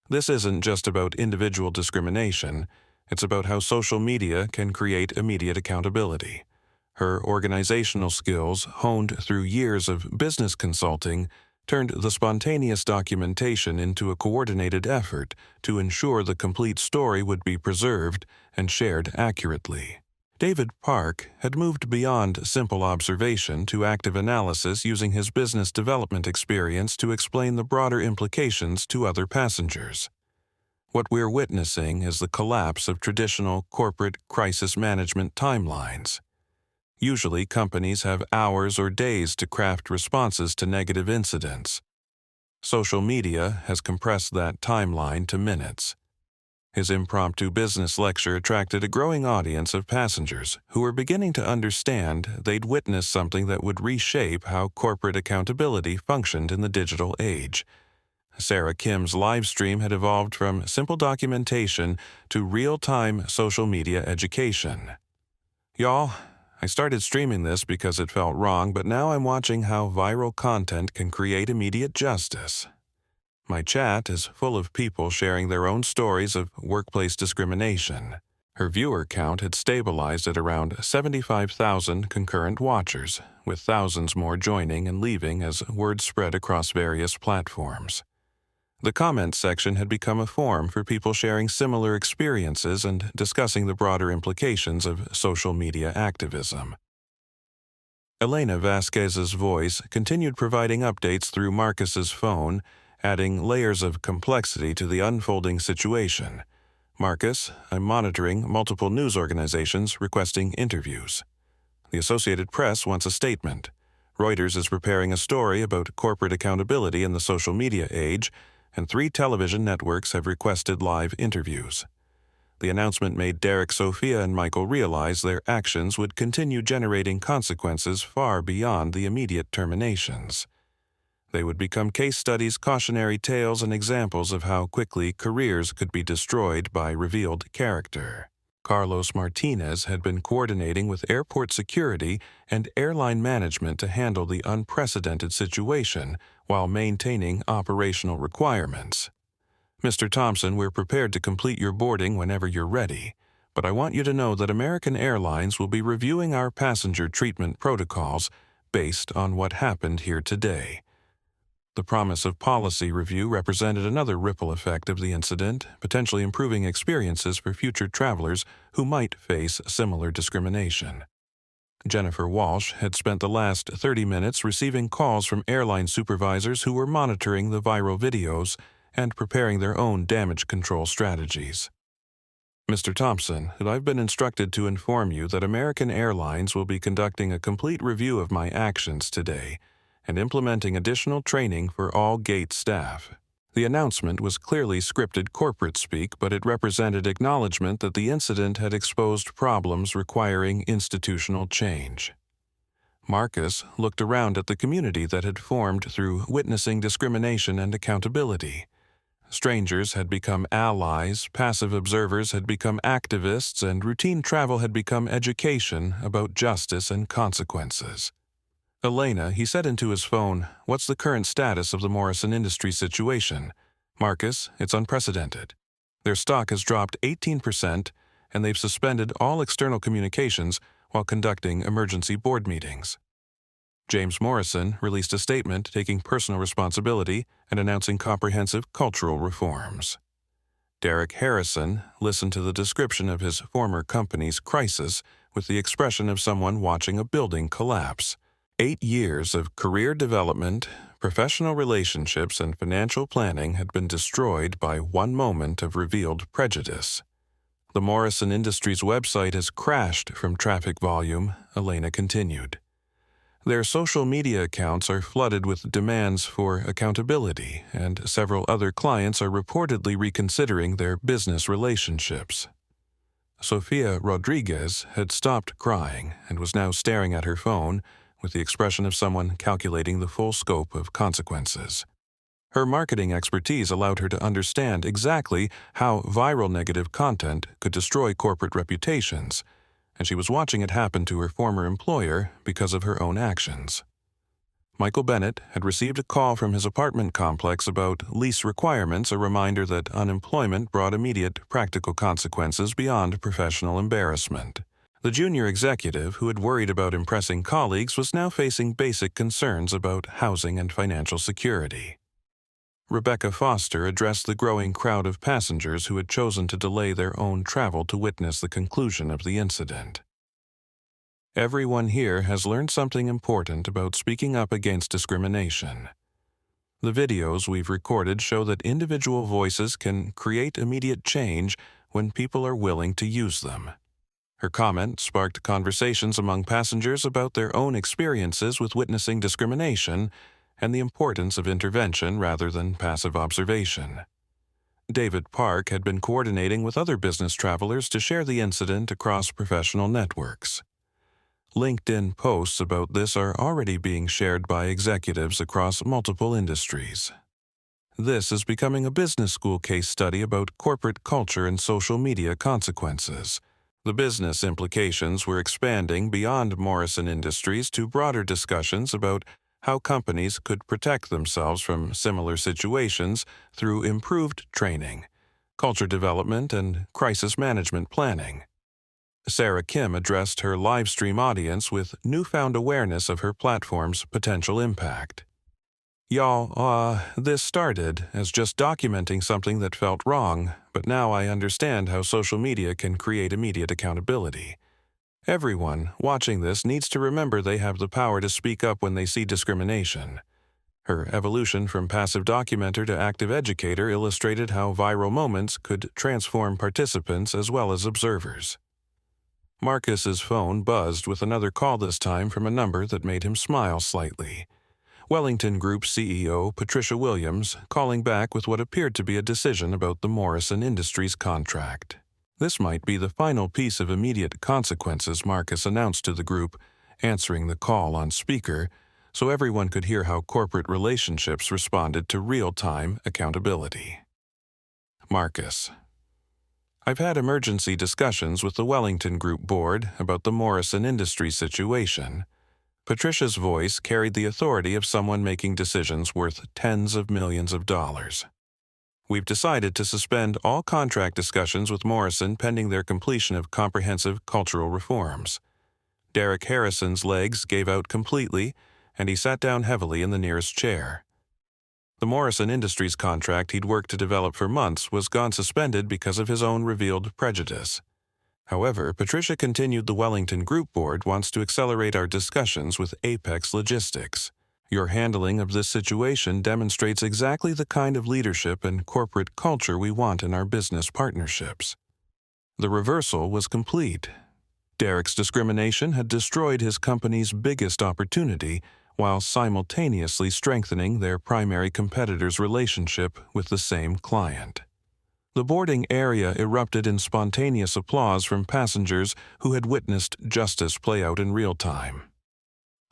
This isn't just about individual discrimination, it's about how social media can create immediate accountability. Her organizational skills, honed through years of business consulting, turned the spontaneous documentation into a coordinated effort to ensure the complete story would be preserved and shared accurately. David Park had moved beyond simple observation to active analysis, using his business development experience to explain the broader implications to other passengers. What we're witnessing is the collapse of traditional corporate crisis management timelines. Usually, companies have hours or days to craft responses to negative incidents. Social media has compressed that timeline to minutes. His impromptu business lecture attracted a growing audience of passengers who were beginning to understand they'd witnessed something that would reshape how corporate accountability functioned in the digital age. Sarah Kim's live stream had evolved from simple documentation to real-time social media education. Y'all, I started streaming this because it felt wrong, but now I'm watching how viral content can create immediate justice. My chat is full of people sharing their own stories of workplace discrimination. Her viewer count had stabilized at around 75,000 concurrent watchers, with thousands more joining and leaving as word spread across various platforms. The comments section had become a forum for people sharing similar experiences and discussing the broader implications of social media activism. Elena Vasquez's voice continued providing updates through Marcus's phone, adding layers of complexity to the unfolding situation. Marcus, I'm monitoring multiple news organizations requesting interviews. The Associated Press wants a statement. Reuters is preparing a story about corporate accountability in the social media age, and 3 television networks have requested live interviews. The announcement made Derek, Sophia, and Michael realize their actions would continue generating consequences far beyond the immediate terminations. They would become case studies, cautionary tales, and examples of how quickly careers could be destroyed by revealed character. Carlos Martinez had been coordinating with airport security and airline management to handle the unprecedented situation while maintaining operational requirements. "Mr. Thompson, we're prepared to complete your boarding whenever you're ready, but I want you to know that American Airlines will be reviewing our passenger treatment protocols based on what happened here today." The promise of policy review represented another ripple effect of the incident, potentially improving experiences for future travelers who might face similar discrimination. Jennifer Walsh had spent the last 30 minutes receiving calls from airline supervisors who were monitoring the viral videos and preparing their own damage control strategies. "Mr. Thompson, I've been instructed to inform you that American Airlines will be conducting a complete review of my actions today and implementing additional training for all gate staff." The announcement was clearly scripted corporate speak, but it represented acknowledgement that the incident had exposed problems requiring institutional change. Marcus looked around at the community that had formed through witnessing discrimination and accountability. Strangers had become allies, passive observers had become activists, and routine travel had become education about justice and consequences. "Elena," he said into his phone, "what's the current status of the Morrison Industries situation?" "Marcus, it's unprecedented. Their stock has dropped 18%, and they've suspended all external communications while conducting emergency board meetings." James Morrison released a statement taking personal responsibility and announcing comprehensive cultural reforms. Derek Harrison listened to the description of his former company's crisis with the expression of someone watching a building collapse. 8 years of career development, professional relationships, and financial planning had been destroyed by one moment of revealed prejudice. "The Morrison Industries website has crashed from traffic volume," Elena continued. "Their social media accounts are flooded with demands for accountability, and several other clients are reportedly reconsidering their business relationships." Sofia Rodriguez had stopped crying and was now staring at her phone with the expression of someone calculating the full scope of consequences. Her marketing expertise allowed her to understand exactly how viral negative content could destroy corporate reputations, and she was watching it happen to her former employer because of her own actions. Michael Bennett had received a call from his apartment complex about lease requirements, a reminder that unemployment brought immediate practical consequences beyond professional embarrassment. The junior executive, who had worried about impressing colleagues, was now facing basic concerns about housing and financial security. Rebecca Foster addressed the growing crowd of passengers who had chosen to delay their own travel to witness the conclusion of the incident. "Everyone here has learned something important about speaking up against discrimination. The videos we've recorded show that individual voices can create immediate change when people are willing to use them." Her comment sparked conversations among passengers about their own experiences with witnessing discrimination and the importance of intervention rather than passive observation. David Park had been coordinating with other business travelers to share the incident across professional networks. LinkedIn posts about this are already being shared by executives across multiple industries. This is becoming a business school case study about corporate culture and social media consequences. The business implications were expanding beyond Morrison Industries to broader discussions about how companies could protect themselves from similar situations through improved training, culture development, and crisis management planning. Sarah Kim addressed her live stream audience with newfound awareness of her platform's potential impact. "Y'all, this started as just documenting something that felt wrong, but now I understand how social media can create immediate accountability. Everyone watching this needs to remember they have the power to speak up when they see discrimination." Her evolution from passive documenter to active educator illustrated how viral moments could transform participants as well as observers. Marcus's phone buzzed with another call, this time from a number that made him smile slightly. Wellington Group CEO Patricia Williams calling back with what appeared to be a decision about the Morrison Industries contract. This might be the final piece of immediate consequences, Marcus announced to the group, answering the call on speaker, so everyone could hear how corporate relationships responded to real-time accountability. Marcus: I've had emergency discussions with the Wellington Group board about the Morrison Industries situation. Patricia's voice carried the authority of someone making decisions worth tens of millions of dollars. We've decided to suspend all contract discussions with Morrison pending their completion of comprehensive cultural reforms. Derek Harrison's legs gave out completely, and he sat down heavily in the nearest chair. The Morrison Industries contract he'd worked to develop for months was gone suspended because of his own revealed prejudice. However, Patricia continued. The Wellington Group Board wants to accelerate our discussions with Apex Logistics. Your handling of this situation demonstrates exactly the kind of leadership and corporate culture we want in our business partnerships. The reversal was complete. Derek's discrimination had destroyed his company's biggest opportunity while simultaneously strengthening their primary competitor's relationship with the same client. The boarding area erupted in spontaneous applause from passengers who had witnessed justice play out in real time.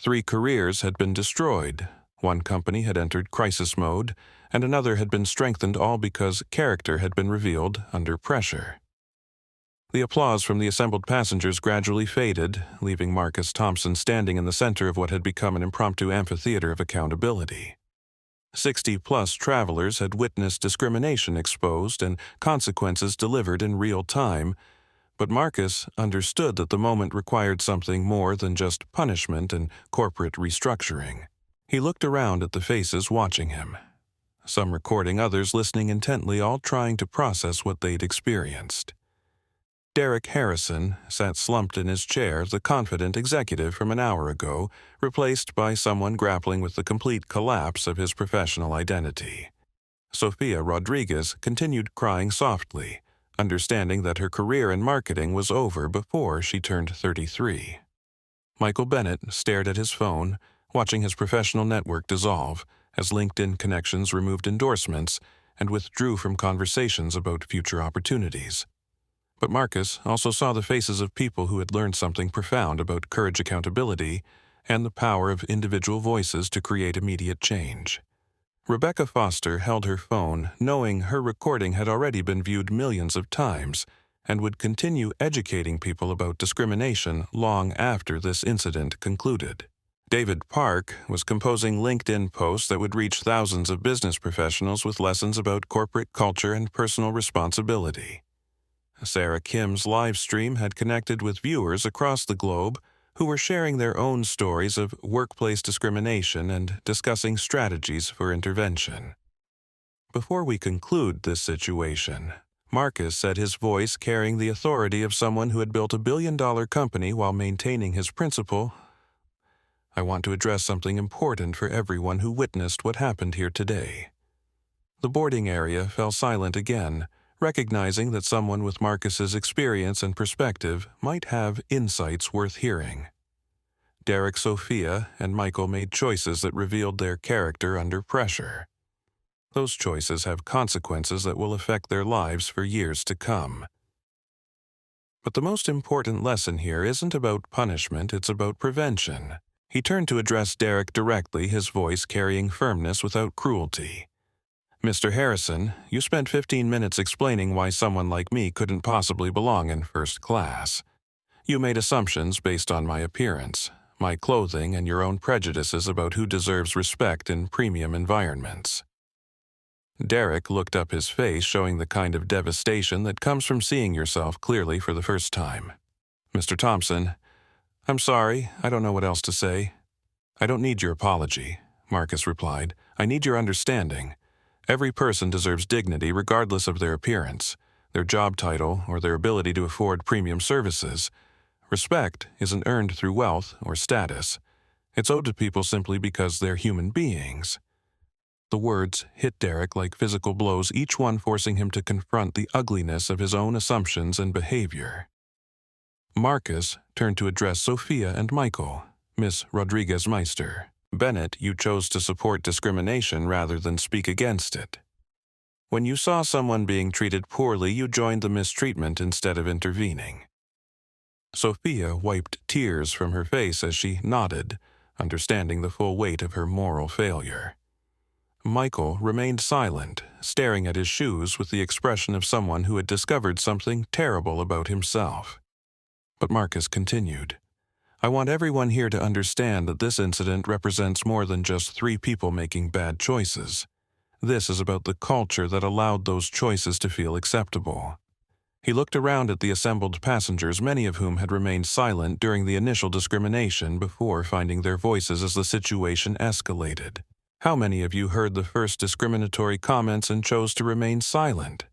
3 careers had been destroyed. One company had entered crisis mode, and another had been strengthened, all because character had been revealed under pressure. The applause from the assembled passengers gradually faded, leaving Marcus Thompson standing in the center of what had become an impromptu amphitheater of accountability. 60-plus travelers had witnessed discrimination exposed and consequences delivered in real time, but Marcus understood that the moment required something more than just punishment and corporate restructuring. He looked around at the faces watching him, some recording, others listening intently, all trying to process what they'd experienced. Derek Harrison sat slumped in his chair, the confident executive from an hour ago, replaced by someone grappling with the complete collapse of his professional identity. Sophia Rodriguez continued crying softly, understanding that her career in marketing was over before she turned 33. Michael Bennett stared at his phone, watching his professional network dissolve as LinkedIn connections removed endorsements and withdrew from conversations about future opportunities. But Marcus also saw the faces of people who had learned something profound about courage, accountability, and the power of individual voices to create immediate change. Rebecca Foster held her phone, knowing her recording had already been viewed millions of times and would continue educating people about discrimination long after this incident concluded. David Park was composing LinkedIn posts that would reach thousands of business professionals with lessons about corporate culture and personal responsibility. Sarah Kim's live stream had connected with viewers across the globe who were sharing their own stories of workplace discrimination and discussing strategies for intervention. Before we conclude this situation, Marcus said, his voice carrying the authority of someone who had built a billion-dollar company while maintaining his principle, "I want to address something important for everyone who witnessed what happened here today." The boarding area fell silent again, recognizing that someone with Marcus's experience and perspective might have insights worth hearing. Derek, Sophia, and Michael made choices that revealed their character under pressure. Those choices have consequences that will affect their lives for years to come. But the most important lesson here isn't about punishment, it's about prevention. He turned to address Derek directly, his voice carrying firmness without cruelty. "Mr. Harrison, you spent 15 minutes explaining why someone like me couldn't possibly belong in first class. You made assumptions based on my appearance, my clothing, and your own prejudices about who deserves respect in premium environments." Derek looked up, his face showing the kind of devastation that comes from seeing yourself clearly for the first time. "Mr. Thompson, I'm sorry, I don't know what else to say." "I don't need your apology," Marcus replied. "I need your understanding. Every person deserves dignity regardless of their appearance, their job title, or their ability to afford premium services. Respect isn't earned through wealth or status. It's owed to people simply because they're human beings." The words hit Derek like physical blows, each one forcing him to confront the ugliness of his own assumptions and behavior. Marcus turned to address Sophia and Michael. "Miss Rodriguez-Meister, Bennett, you chose to support discrimination rather than speak against it. When you saw someone being treated poorly, you joined the mistreatment instead of intervening." Sophia wiped tears from her face as she nodded, understanding the full weight of her moral failure. Michael remained silent, staring at his shoes with the expression of someone who had discovered something terrible about himself. But Marcus continued, "I want everyone here to understand that this incident represents more than just 3 people making bad choices. This is about the culture that allowed those choices to feel acceptable." He looked around at the assembled passengers, many of whom had remained silent during the initial discrimination before finding their voices as the situation escalated. How many of you heard the first discriminatory comments and chose to remain silent?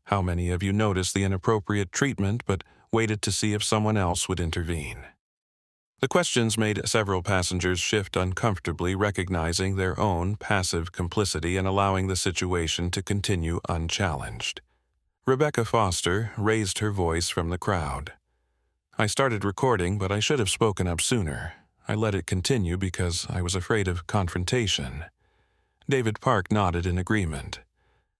How many of you noticed the inappropriate treatment but waited to see if someone else would intervene? The questions made several passengers shift uncomfortably, recognizing their own passive complicity and allowing the situation to continue unchallenged. Rebecca Foster raised her voice from the crowd. "I started recording, but I should have spoken up sooner. I let it continue because I was afraid of confrontation." David Park nodded in agreement.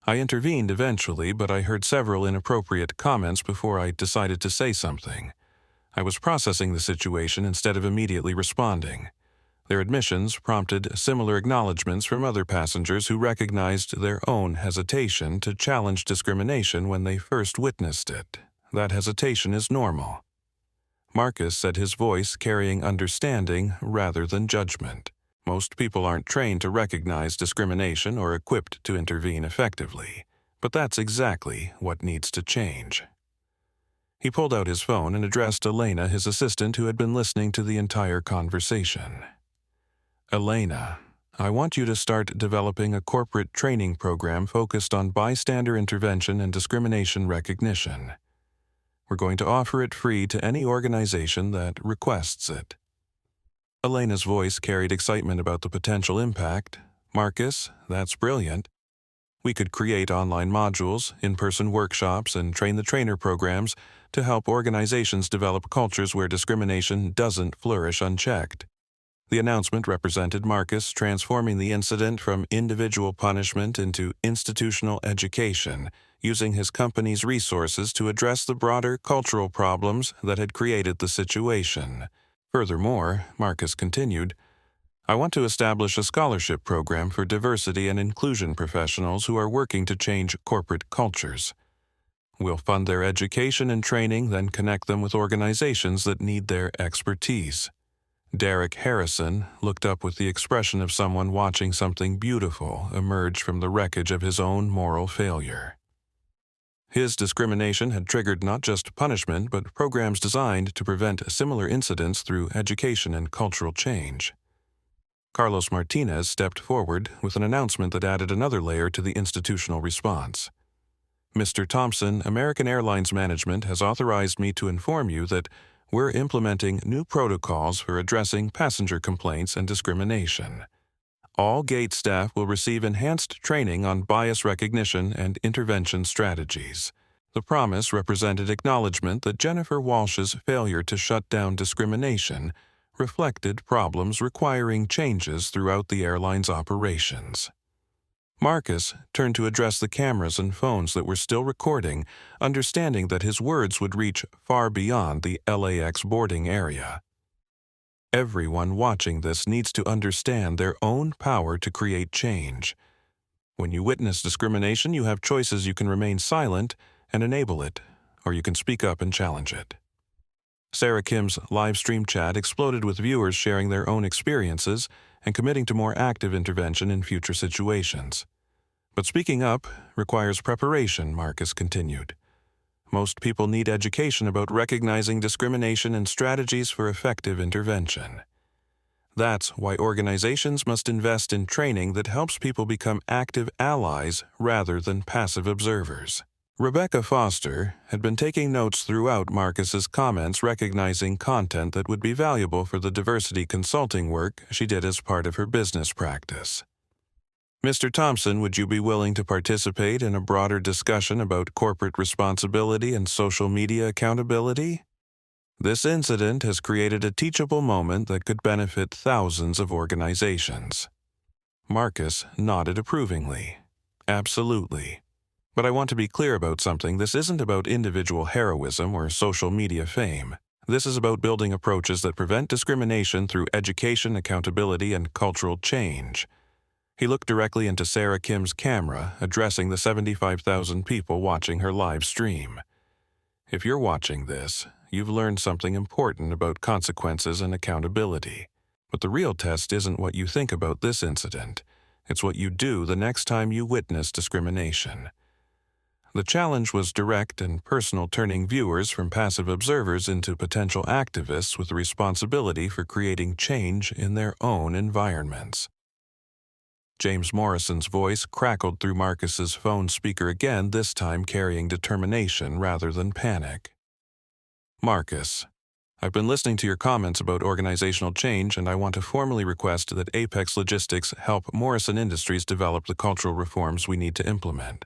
"I intervened eventually, but I heard several inappropriate comments before I decided to say something. I was processing the situation instead of immediately responding." Their admissions prompted similar acknowledgments from other passengers who recognized their own hesitation to challenge discrimination when they first witnessed it. That hesitation is normal. Marcus said, his voice carrying understanding rather than judgment. "Most people aren't trained to recognize discrimination or equipped to intervene effectively, but that's exactly what needs to change." He pulled out his phone and addressed Elena, his assistant, who had been listening to the entire conversation. "Elena, I want you to start developing a corporate training program focused on bystander intervention and discrimination recognition. We're going to offer it free to any organization that requests it." Elena's voice carried excitement about the potential impact. "Marcus, that's brilliant. We could create online modules, in-person workshops, and train-the-trainer programs to help organizations develop cultures where discrimination doesn't flourish unchecked." The announcement represented Marcus transforming the incident from individual punishment into institutional education, using his company's resources to address the broader cultural problems that had created the situation. Furthermore, Marcus continued, "I want to establish a scholarship program for diversity and inclusion professionals who are working to change corporate cultures. We'll fund their education and training, then connect them with organizations that need their expertise." Derek Harrison looked up with the expression of someone watching something beautiful emerge from the wreckage of his own moral failure. His discrimination had triggered not just punishment, but programs designed to prevent similar incidents through education and cultural change. Carlos Martinez stepped forward with an announcement that added another layer to the institutional response. "Mr. Thompson, American Airlines Management has authorized me to inform you that we're implementing new protocols for addressing passenger complaints and discrimination. All gate staff will receive enhanced training on bias recognition and intervention strategies." The promise represented acknowledgement that Jennifer Walsh's failure to shut down discrimination reflected problems requiring changes throughout the airline's operations. Marcus turned to address the cameras and phones that were still recording, understanding that his words would reach far beyond the LAX boarding area. Everyone watching this needs to understand their own power to create change. When you witness discrimination, you have choices. You can remain silent and enable it, or you can speak up and challenge it. Sarah Kim's live stream chat exploded with viewers sharing their own experiences and committing to more active intervention in future situations. But speaking up requires preparation, Marcus continued. Most people need education about recognizing discrimination and strategies for effective intervention. That's why organizations must invest in training that helps people become active allies rather than passive observers. Rebecca Foster had been taking notes throughout Marcus's comments, recognizing content that would be valuable for the diversity consulting work she did as part of her business practice. "Mr. Thompson, would you be willing to participate in a broader discussion about corporate responsibility and social media accountability? This incident has created a teachable moment that could benefit thousands of organizations." Marcus nodded approvingly. "Absolutely. But I want to be clear about something. This isn't about individual heroism or social media fame. This is about building approaches that prevent discrimination through education, accountability, and cultural change. He looked directly into Sarah Kim's camera, addressing the 75,000 people watching her live stream. If you're watching this, you've learned something important about consequences and accountability. But the real test isn't what you think about this incident. It's what you do the next time you witness discrimination. The challenge was direct and personal, turning viewers from passive observers into potential activists with the responsibility for creating change in their own environments. James Morrison's voice crackled through Marcus's phone speaker again, this time carrying determination rather than panic. Marcus, I've been listening to your comments about organizational change, and I want to formally request that Apex Logistics help Morrison Industries develop the cultural reforms we need to implement.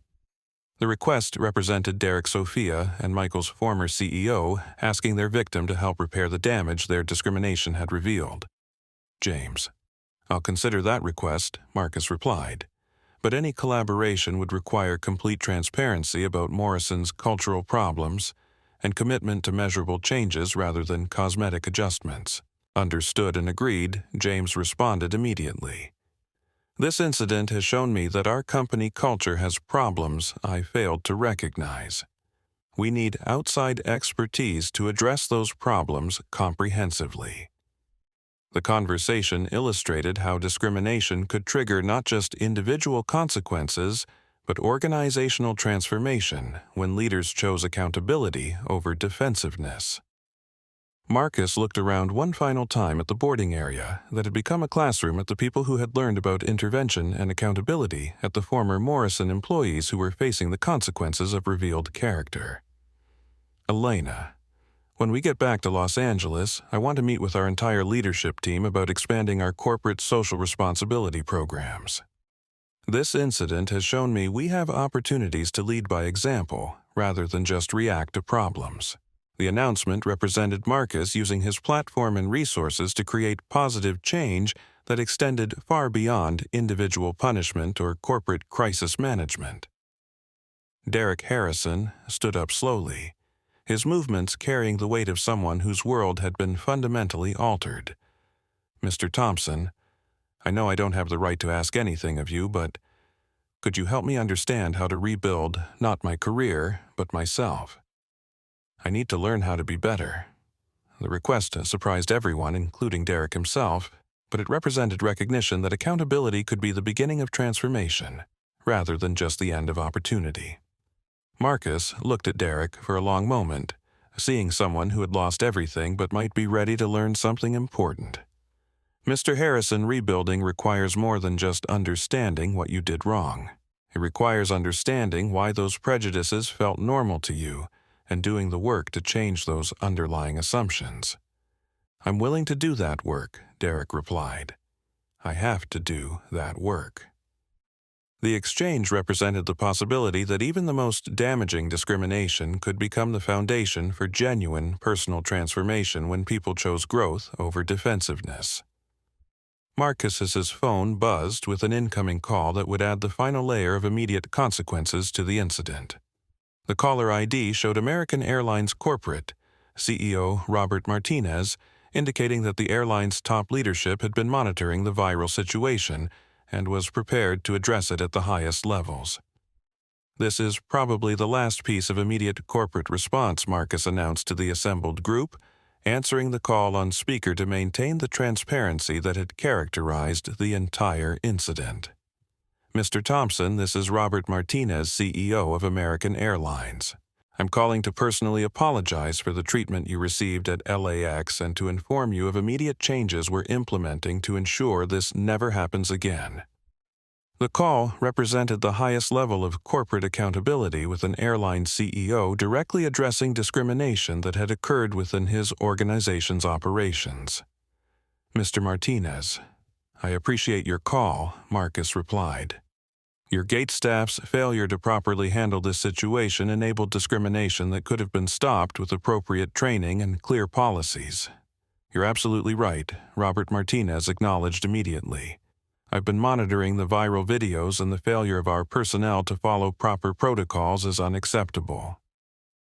The request represented Derek Sophia and Michael's former CEO, asking their victim to help repair the damage their discrimination had revealed. James, I'll consider that request, Marcus replied. But any collaboration would require complete transparency about Morrison's cultural problems and commitment to measurable changes rather than cosmetic adjustments. Understood and agreed, James responded immediately. This incident has shown me that our company culture has problems I failed to recognize. We need outside expertise to address those problems comprehensively. The conversation illustrated how discrimination could trigger not just individual consequences, but organizational transformation when leaders chose accountability over defensiveness. Marcus looked around one final time at the boarding area that had become a classroom at the people who had learned about intervention and accountability at the former Morrison employees who were facing the consequences of revealed character. Elena, when we get back to Los Angeles, I want to meet with our entire leadership team about expanding our corporate social responsibility programs. This incident has shown me we have opportunities to lead by example rather than just react to problems. The announcement represented Marcus using his platform and resources to create positive change that extended far beyond individual punishment or corporate crisis management. Derek Harrison stood up slowly, his movements carrying the weight of someone whose world had been fundamentally altered. Mr. Thompson, I know I don't have the right to ask anything of you, but could you help me understand how to rebuild not my career, but myself? I need to learn how to be better. The request surprised everyone, including Derek himself, but it represented recognition that accountability could be the beginning of transformation, rather than just the end of opportunity. Marcus looked at Derek for a long moment, seeing someone who had lost everything but might be ready to learn something important. Mr. Harrison, rebuilding requires more than just understanding what you did wrong. It requires understanding why those prejudices felt normal to you and doing the work to change those underlying assumptions. I'm willing to do that work, Derek replied. I have to do that work. The exchange represented the possibility that even the most damaging discrimination could become the foundation for genuine personal transformation when people chose growth over defensiveness. Marcus's phone buzzed with an incoming call that would add the final layer of immediate consequences to the incident. The caller ID showed American Airlines Corporate, CEO Robert Martinez, indicating that the airline's top leadership had been monitoring the viral situation and was prepared to address it at the highest levels. This is probably the last piece of immediate corporate response, Marcus announced to the assembled group, answering the call on speaker to maintain the transparency that had characterized the entire incident. Mr. Thompson, this is Robert Martinez, CEO of American Airlines. I'm calling to personally apologize for the treatment you received at LAX and to inform you of immediate changes we're implementing to ensure this never happens again. The call represented the highest level of corporate accountability, with an airline CEO directly addressing discrimination that had occurred within his organization's operations. Mr. Martinez, I appreciate your call, Marcus replied. Your gate staff's failure to properly handle this situation enabled discrimination that could have been stopped with appropriate training and clear policies. You're absolutely right, Robert Martinez acknowledged immediately. I've been monitoring the viral videos, and the failure of our personnel to follow proper protocols is unacceptable.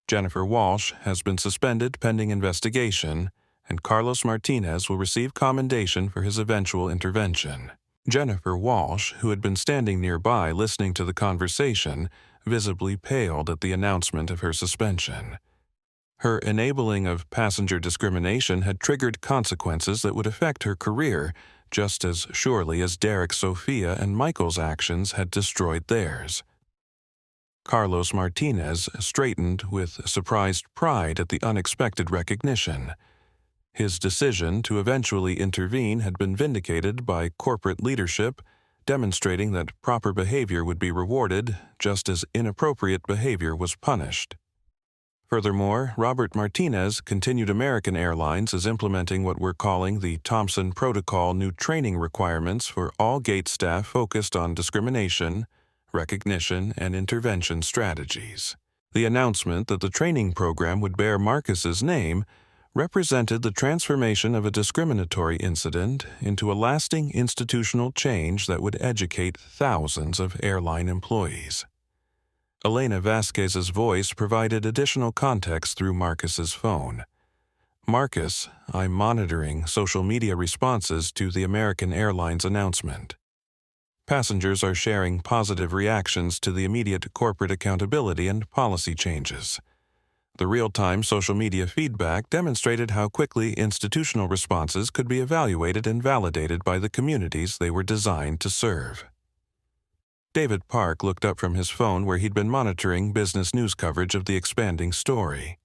Jennifer Walsh has been suspended pending investigation, and Carlos Martinez will receive commendation for his eventual intervention. Jennifer Walsh, who had been standing nearby listening to the conversation, visibly paled at the announcement of her suspension. Her enabling of passenger discrimination had triggered consequences that would affect her career just as surely as Derek, Sophia, and Michael's actions had destroyed theirs. Carlos Martinez straightened with surprised pride at the unexpected recognition. His decision to eventually intervene had been vindicated by corporate leadership, demonstrating that proper behavior would be rewarded just as inappropriate behavior was punished. Furthermore, Robert Martinez continued American Airlines as implementing what we're calling the Thompson Protocol new training requirements for all gate staff focused on discrimination, recognition, and intervention strategies. The announcement that the training program would bear Marcus's name represented the transformation of a discriminatory incident into a lasting institutional change that would educate thousands of airline employees. Elena Vasquez's voice provided additional context through Marcus's phone. Marcus, I'm monitoring social media responses to the American Airlines announcement. Passengers are sharing positive reactions to the immediate corporate accountability and policy changes. The real-time social media feedback demonstrated how quickly institutional responses could be evaluated and validated by the communities they were designed to serve. David Park looked up from his phone where he'd been monitoring business news coverage of the expanding story.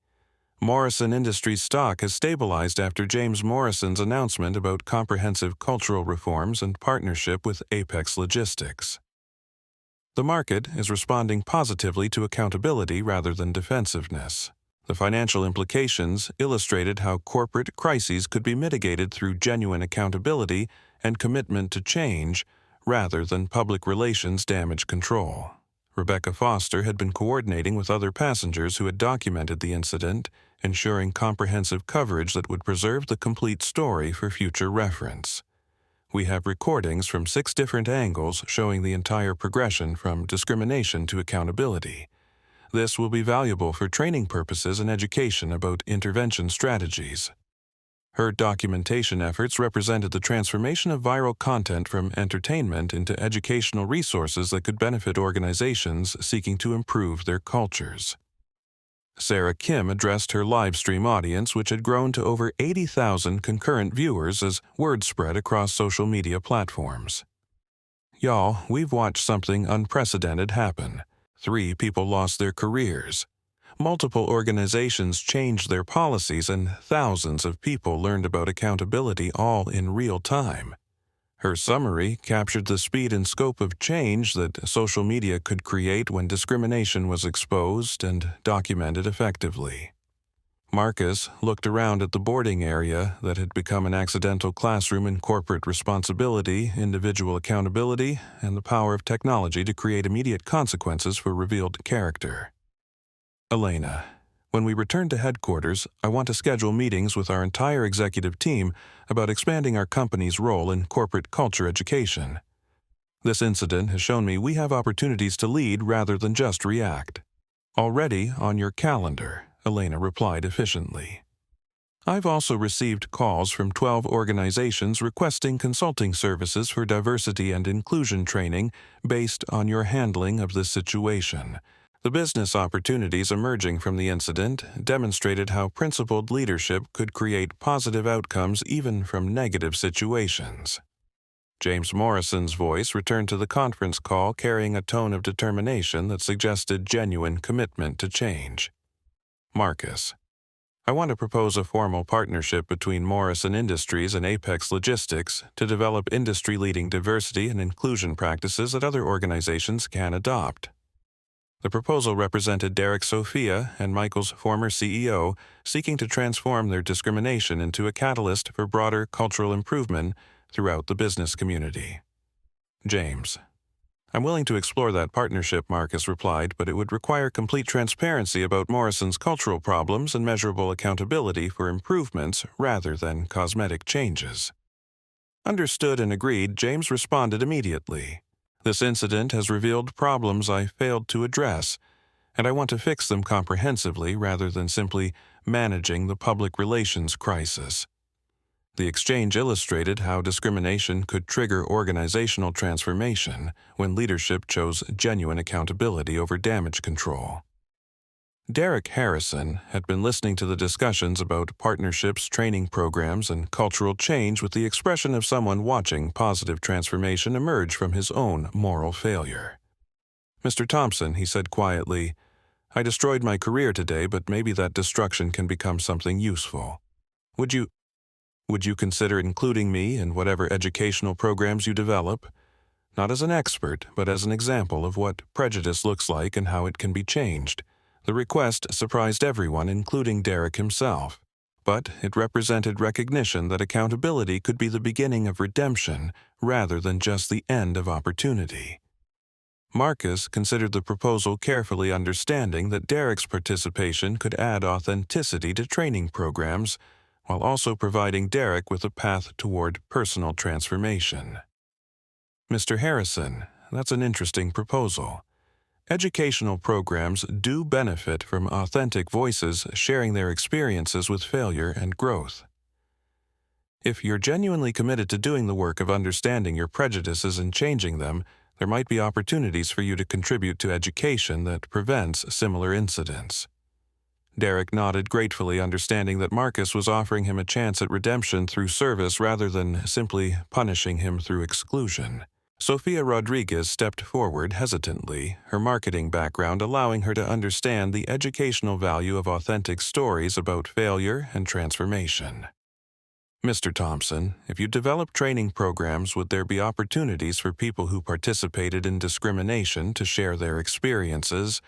Morrison Industries stock has stabilized after James Morrison's announcement about comprehensive cultural reforms and partnership with Apex Logistics. The market is responding positively to accountability rather than defensiveness. The financial implications illustrated how corporate crises could be mitigated through genuine accountability and commitment to change, rather than public relations damage control. Rebecca Foster had been coordinating with other passengers who had documented the incident, ensuring comprehensive coverage that would preserve the complete story for future reference. We have recordings from 6 different angles showing the entire progression from discrimination to accountability. This will be valuable for training purposes and education about intervention strategies. Her documentation efforts represented the transformation of viral content from entertainment into educational resources that could benefit organizations seeking to improve their cultures. Sarah Kim addressed her live stream audience, which had grown to over 80,000 concurrent viewers as word spread across social media platforms. Y'all, we've watched something unprecedented happen. 3 people lost their careers. Multiple organizations changed their policies and thousands of people learned about accountability all in real time. Her summary captured the speed and scope of change that social media could create when discrimination was exposed and documented effectively. Marcus looked around at the boarding area that had become an accidental classroom in corporate responsibility, individual accountability, and the power of technology to create immediate consequences for revealed character. Elena, when we return to headquarters, I want to schedule meetings with our entire executive team about expanding our company's role in corporate culture education. This incident has shown me we have opportunities to lead rather than just react. Already on your calendar, Elena replied efficiently. I've also received calls from 12 organizations requesting consulting services for diversity and inclusion training based on your handling of this situation. The business opportunities emerging from the incident demonstrated how principled leadership could create positive outcomes even from negative situations. James Morrison's voice returned to the conference call carrying a tone of determination that suggested genuine commitment to change. Marcus, I want to propose a formal partnership between Morrison Industries and Apex Logistics to develop industry-leading diversity and inclusion practices that other organizations can adopt. The proposal represented Derek, Sophia, and Michael's former CEO seeking to transform their discrimination into a catalyst for broader cultural improvement throughout the business community. James, I'm willing to explore that partnership, Marcus replied, but it would require complete transparency about Morrison's cultural problems and measurable accountability for improvements rather than cosmetic changes. Understood and agreed, James responded immediately. This incident has revealed problems I failed to address, and I want to fix them comprehensively rather than simply managing the public relations crisis. The exchange illustrated how discrimination could trigger organizational transformation when leadership chose genuine accountability over damage control. Derek Harrison had been listening to the discussions about partnerships, training programs, and cultural change with the expression of someone watching positive transformation emerge from his own moral failure. "Mr. Thompson," he said quietly, "I destroyed my career today, but maybe that destruction can become something useful. Would you consider including me in whatever educational programs you develop? Not as an expert, but as an example of what prejudice looks like and how it can be changed." The request surprised everyone, including Derek himself, but it represented recognition that accountability could be the beginning of redemption rather than just the end of opportunity. Marcus considered the proposal carefully, understanding that Derek's participation could add authenticity to training programs, while also providing Derek with a path toward personal transformation. "Mr. Harrison, that's an interesting proposal. Educational programs do benefit from authentic voices sharing their experiences with failure and growth. If you're genuinely committed to doing the work of understanding your prejudices and changing them, there might be opportunities for you to contribute to education that prevents similar incidents." Derek nodded gratefully, understanding that Marcus was offering him a chance at redemption through service rather than simply punishing him through exclusion. Sofia Rodriguez stepped forward hesitantly, her marketing background allowing her to understand the educational value of authentic stories about failure and transformation. "Mr. Thompson, if you develop training programs, would there be opportunities for people who participated in discrimination to share their experiences?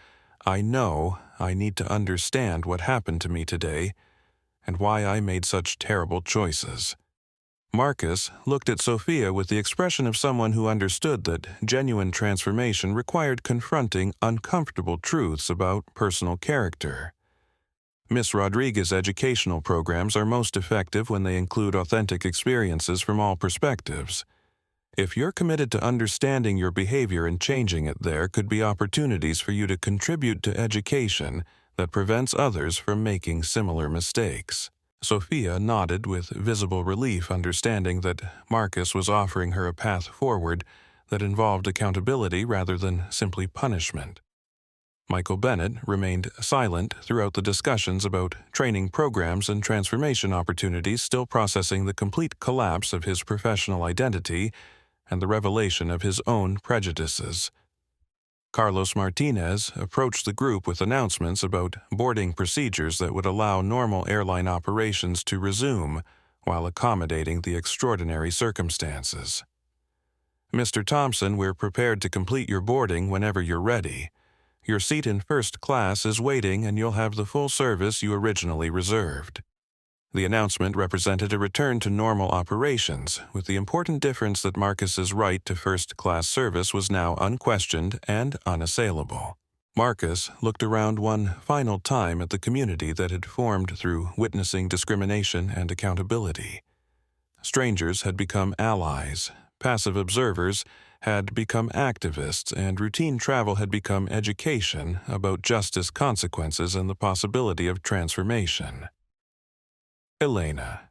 I know I need to understand what happened to me today and why I made such terrible choices." Marcus looked at Sophia with the expression of someone who understood that genuine transformation required confronting uncomfortable truths about personal character. "Miss Rodriguez's educational programs are most effective when they include authentic experiences from all perspectives. If you're committed to understanding your behavior and changing it, there could be opportunities for you to contribute to education that prevents others from making similar mistakes." Sophia nodded with visible relief, understanding that Marcus was offering her a path forward that involved accountability rather than simply punishment. Michael Bennett remained silent throughout the discussions about training programs and transformation opportunities, still processing the complete collapse of his professional identity and the revelation of his own prejudices. Carlos Martinez approached the group with announcements about boarding procedures that would allow normal airline operations to resume while accommodating the extraordinary circumstances. "Mr. Thompson, we're prepared to complete your boarding whenever you're ready. Your seat in first class is waiting and you'll have the full service you originally reserved." The announcement represented a return to normal operations, with the important difference that Marcus's right to first-class service was now unquestioned and unassailable. Marcus looked around one final time at the community that had formed through witnessing discrimination and accountability. Strangers had become allies, passive observers had become activists, and routine travel had become education about justice, consequences, and the possibility of transformation. "Elena,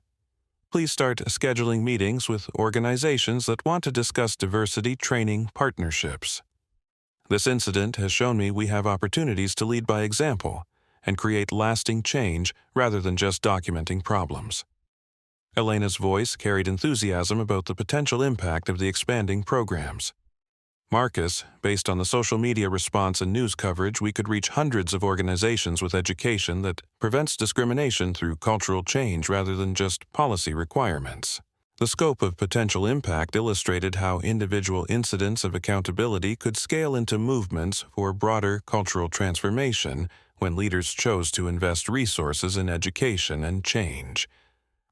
please start scheduling meetings with organizations that want to discuss diversity training partnerships. This incident has shown me we have opportunities to lead by example and create lasting change rather than just documenting problems." Elena's voice carried enthusiasm about the potential impact of the expanding programs. "Marcus, based on the social media response and news coverage, we could reach hundreds of organizations with education that prevents discrimination through cultural change rather than just policy requirements." The scope of potential impact illustrated how individual incidents of accountability could scale into movements for broader cultural transformation when leaders chose to invest resources in education and change.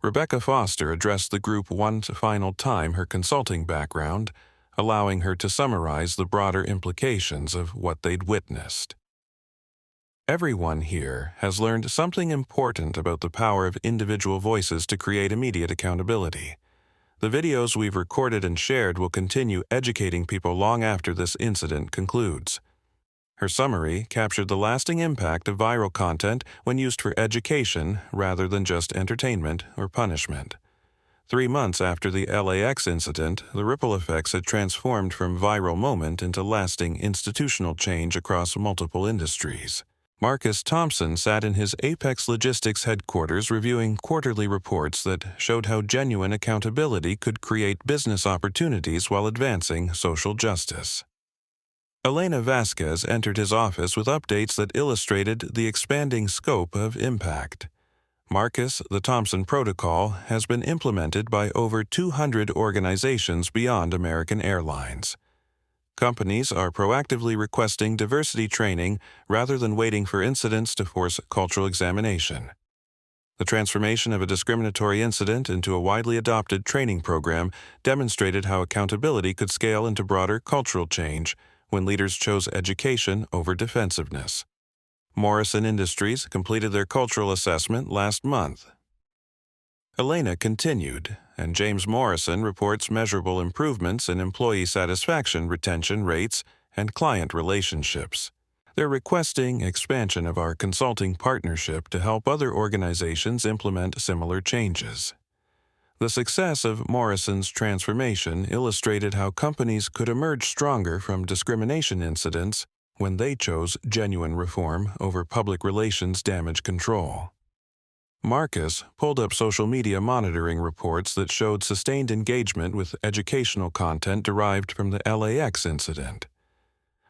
Rebecca Foster addressed the group one final time, her consulting background allowing her to summarize the broader implications of what they'd witnessed. "Everyone here has learned something important about the power of individual voices to create immediate accountability. The videos we've recorded and shared will continue educating people long after this incident concludes." Her summary captured the lasting impact of viral content when used for education rather than just entertainment or punishment. 3 months after the LAX incident, the ripple effects had transformed from viral moment into lasting institutional change across multiple industries. Marcus Thompson sat in his Apex Logistics headquarters reviewing quarterly reports that showed how genuine accountability could create business opportunities while advancing social justice. Elena Vasquez entered his office with updates that illustrated the expanding scope of impact. Marcus, the Thompson Protocol, has been implemented by over 200 organizations beyond American Airlines. Companies are proactively requesting diversity training rather than waiting for incidents to force cultural examination. The transformation of a discriminatory incident into a widely adopted training program demonstrated how accountability could scale into broader cultural change when leaders chose education over defensiveness. Morrison Industries completed their cultural assessment last month. Elena continued, and James Morrison reports measurable improvements in employee satisfaction retention rates and client relationships. They're requesting expansion of our consulting partnership to help other organizations implement similar changes. The success of Morrison's transformation illustrated how companies could emerge stronger from discrimination incidents when they chose genuine reform over public relations damage control. Marcus pulled up social media monitoring reports that showed sustained engagement with educational content derived from the LAX incident.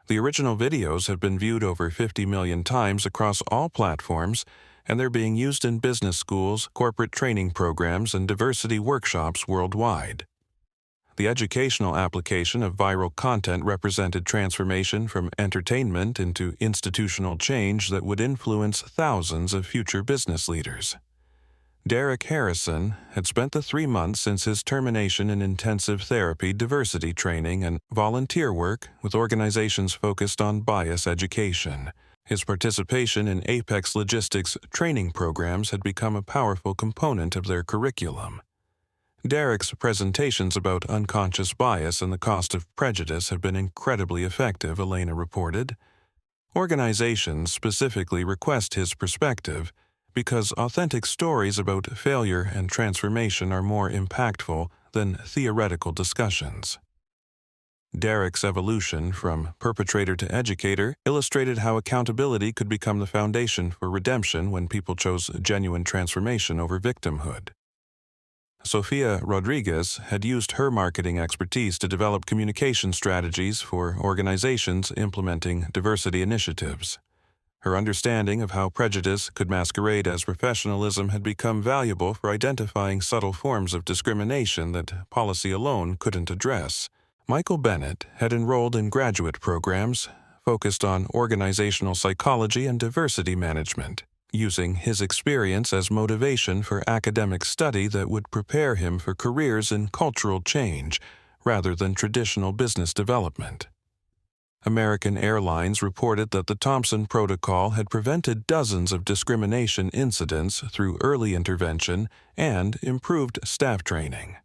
The original videos have been viewed over 50 million times across all platforms, and they're being used in business schools, corporate training programs, and diversity workshops worldwide. The educational application of viral content represented transformation from entertainment into institutional change that would influence thousands of future business leaders. Derek Harrison had spent the 3 months since his termination in intensive therapy, diversity training, and volunteer work with organizations focused on bias education. His participation in Apex Logistics training programs had become a powerful component of their curriculum. Derek's presentations about unconscious bias and the cost of prejudice have been incredibly effective, Elena reported. Organizations specifically request his perspective because authentic stories about failure and transformation are more impactful than theoretical discussions. Derek's evolution from perpetrator to educator illustrated how accountability could become the foundation for redemption when people chose genuine transformation over victimhood. Sofia Rodriguez had used her marketing expertise to develop communication strategies for organizations implementing diversity initiatives. Her understanding of how prejudice could masquerade as professionalism had become valuable for identifying subtle forms of discrimination that policy alone couldn't address. Michael Bennett had enrolled in graduate programs focused on organizational psychology and diversity management, using his experience as motivation for academic study that would prepare him for careers in cultural change rather than traditional business development. American Airlines reported that the Thompson Protocol had prevented dozens of discrimination incidents through early intervention and improved staff training.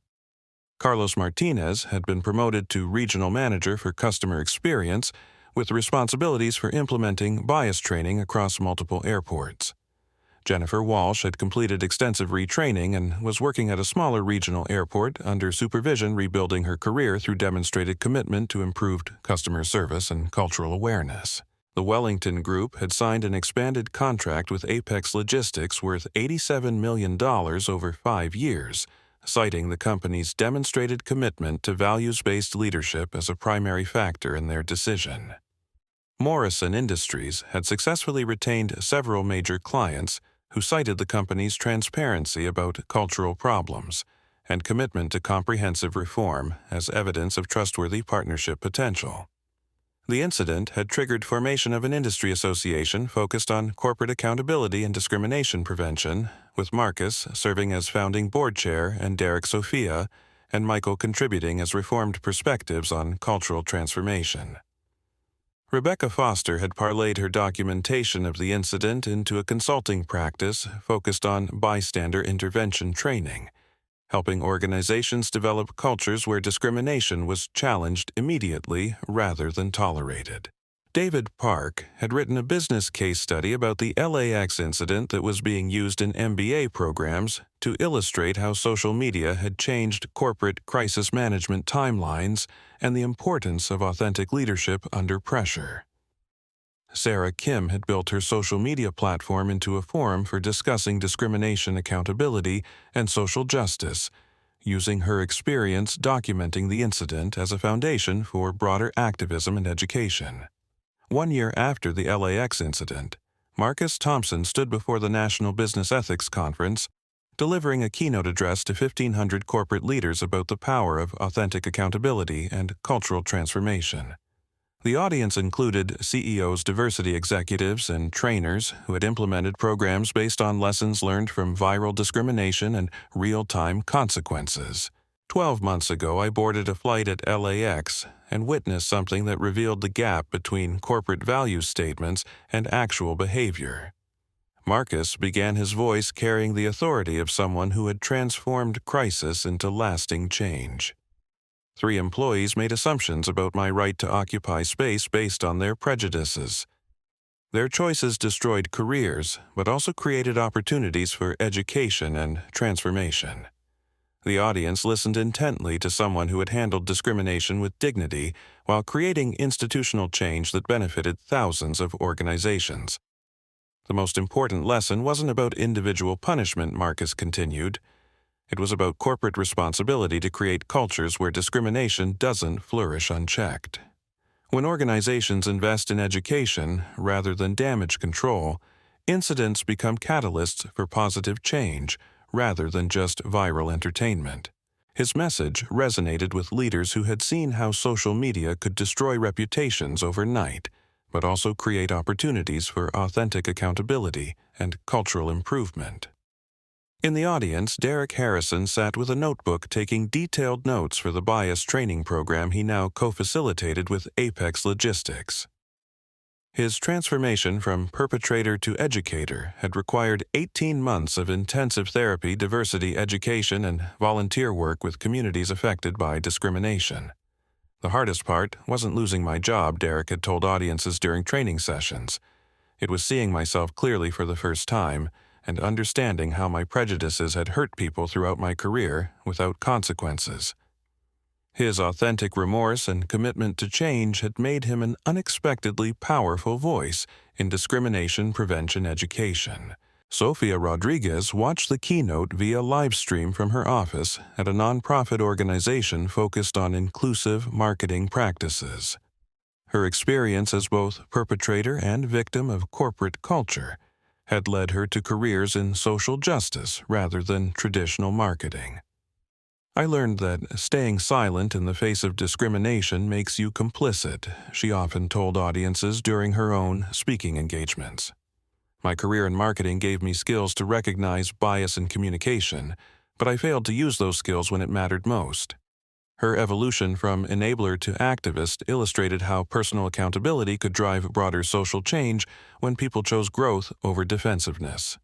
Carlos Martinez had been promoted to regional manager for customer experience, with responsibilities for implementing bias training across multiple airports. Jennifer Walsh had completed extensive retraining and was working at a smaller regional airport under supervision, rebuilding her career through demonstrated commitment to improved customer service and cultural awareness. The Wellington Group had signed an expanded contract with Apex Logistics worth $87 million over 5 years, citing the company's demonstrated commitment to values-based leadership as a primary factor in their decision. Morrison Industries had successfully retained several major clients who cited the company's transparency about cultural problems and commitment to comprehensive reform as evidence of trustworthy partnership potential. The incident had triggered formation of an industry association focused on corporate accountability and discrimination prevention, with Marcus serving as founding board chair and Derek Sophia, and Michael contributing as reformed perspectives on cultural transformation. Rebecca Foster had parlayed her documentation of the incident into a consulting practice focused on bystander intervention training, helping organizations develop cultures where discrimination was challenged immediately rather than tolerated. David Park had written a business case study about the LAX incident that was being used in MBA programs to illustrate how social media had changed corporate crisis management timelines and the importance of authentic leadership under pressure. Sarah Kim had built her social media platform into a forum for discussing discrimination accountability and social justice, using her experience documenting the incident as a foundation for broader activism and education. 1 year after the LAX incident, Marcus Thompson stood before the National Business Ethics Conference, delivering a keynote address to 1,500 corporate leaders about the power of authentic accountability and cultural transformation. The audience included CEOs, diversity executives, and trainers who had implemented programs based on lessons learned from viral discrimination and real-time consequences. 12 months ago, I boarded a flight at LAX and witnessed something that revealed the gap between corporate value statements and actual behavior. Marcus began his voice carrying the authority of someone who had transformed crisis into lasting change. 3 employees made assumptions about my right to occupy space based on their prejudices. Their choices destroyed careers, but also created opportunities for education and transformation. The audience listened intently to someone who had handled discrimination with dignity while creating institutional change that benefited thousands of organizations. The most important lesson wasn't about individual punishment, Marcus continued. It was about corporate responsibility to create cultures where discrimination doesn't flourish unchecked. When organizations invest in education rather than damage control, incidents become catalysts for positive change rather than just viral entertainment. His message resonated with leaders who had seen how social media could destroy reputations overnight, but also create opportunities for authentic accountability and cultural improvement. In the audience, Derek Harrison sat with a notebook taking detailed notes for the bias training program he now co-facilitated with Apex Logistics. His transformation from perpetrator to educator had required 18 months of intensive therapy, diversity education, and volunteer work with communities affected by discrimination. The hardest part wasn't losing my job, Derek had told audiences during training sessions. It was seeing myself clearly for the first time and understanding how my prejudices had hurt people throughout my career without consequences. His authentic remorse and commitment to change had made him an unexpectedly powerful voice in discrimination prevention education. Sofia Rodriguez watched the keynote via live stream from her office at a nonprofit organization focused on inclusive marketing practices. Her experience as both perpetrator and victim of corporate culture had led her to careers in social justice rather than traditional marketing. I learned that staying silent in the face of discrimination makes you complicit, she often told audiences during her own speaking engagements. My career in marketing gave me skills to recognize bias in communication, but I failed to use those skills when it mattered most. Her evolution from enabler to activist illustrated how personal accountability could drive broader social change when people chose growth over defensiveness.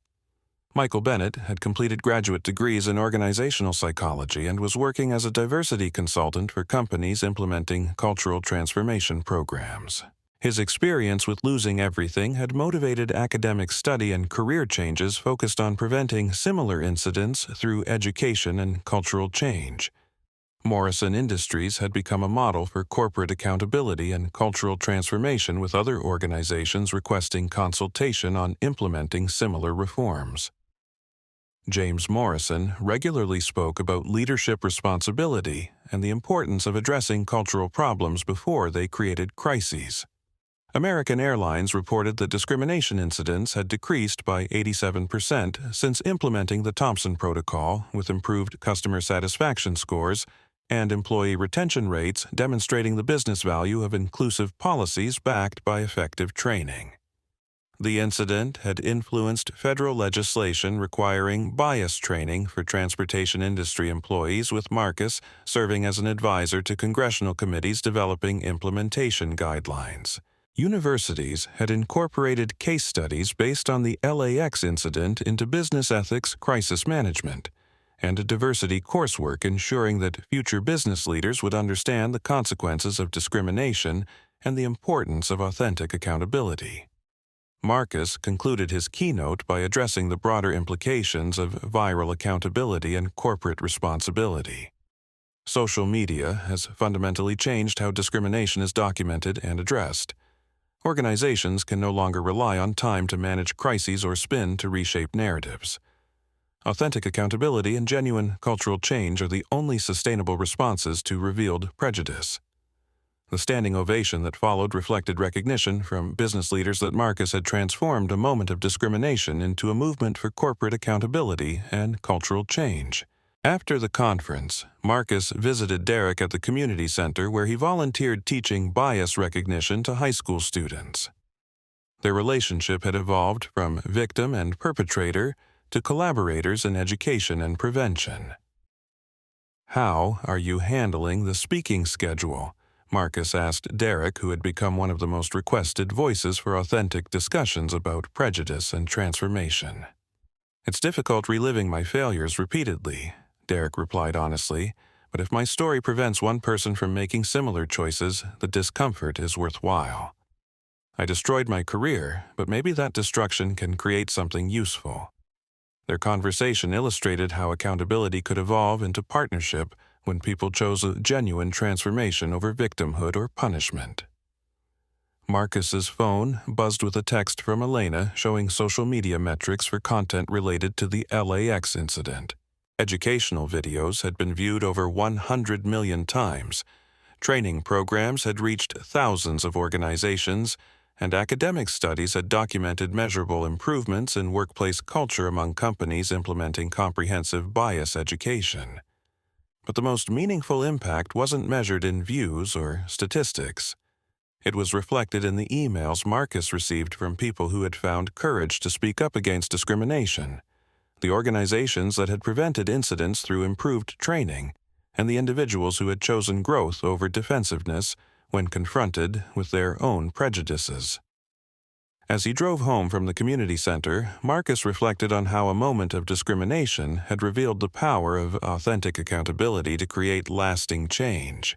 Michael Bennett had completed graduate degrees in organizational psychology and was working as a diversity consultant for companies implementing cultural transformation programs. His experience with losing everything had motivated academic study and career changes focused on preventing similar incidents through education and cultural change. Morrison Industries had become a model for corporate accountability and cultural transformation, with other organizations requesting consultation on implementing similar reforms. James Morrison regularly spoke about leadership responsibility and the importance of addressing cultural problems before they created crises. American Airlines reported that discrimination incidents had decreased by 87% since implementing the Thompson Protocol, with improved customer satisfaction scores and employee retention rates demonstrating the business value of inclusive policies backed by effective training. The incident had influenced federal legislation requiring bias training for transportation industry employees, with Marcus serving as an advisor to congressional committees developing implementation guidelines. Universities had incorporated case studies based on the LAX incident into business ethics crisis management, and diversity coursework ensuring that future business leaders would understand the consequences of discrimination and the importance of authentic accountability. Marcus concluded his keynote by addressing the broader implications of viral accountability and corporate responsibility. Social media has fundamentally changed how discrimination is documented and addressed. Organizations can no longer rely on time to manage crises or spin to reshape narratives. Authentic accountability and genuine cultural change are the only sustainable responses to revealed prejudice. The standing ovation that followed reflected recognition from business leaders that Marcus had transformed a moment of discrimination into a movement for corporate accountability and cultural change. After the conference, Marcus visited Derek at the community center where he volunteered teaching bias recognition to high school students. Their relationship had evolved from victim and perpetrator to collaborators in education and prevention. "How are you handling the speaking schedule?" Marcus asked Derek, who had become one of the most requested voices for authentic discussions about prejudice and transformation. "It's difficult reliving my failures repeatedly," Derek replied honestly, "but if my story prevents one person from making similar choices, the discomfort is worthwhile. I destroyed my career, but maybe that destruction can create something useful." Their conversation illustrated how accountability could evolve into partnership when people chose a genuine transformation over victimhood or punishment. Marcus's phone buzzed with a text from Elena showing social media metrics for content related to the LAX incident. Educational videos had been viewed over 100 million times, training programs had reached thousands of organizations, and academic studies had documented measurable improvements in workplace culture among companies implementing comprehensive bias education. But the most meaningful impact wasn't measured in views or statistics. It was reflected in the emails Marcus received from people who had found courage to speak up against discrimination, the organizations that had prevented incidents through improved training, and the individuals who had chosen growth over defensiveness when confronted with their own prejudices. As he drove home from the community center, Marcus reflected on how a moment of discrimination had revealed the power of authentic accountability to create lasting change.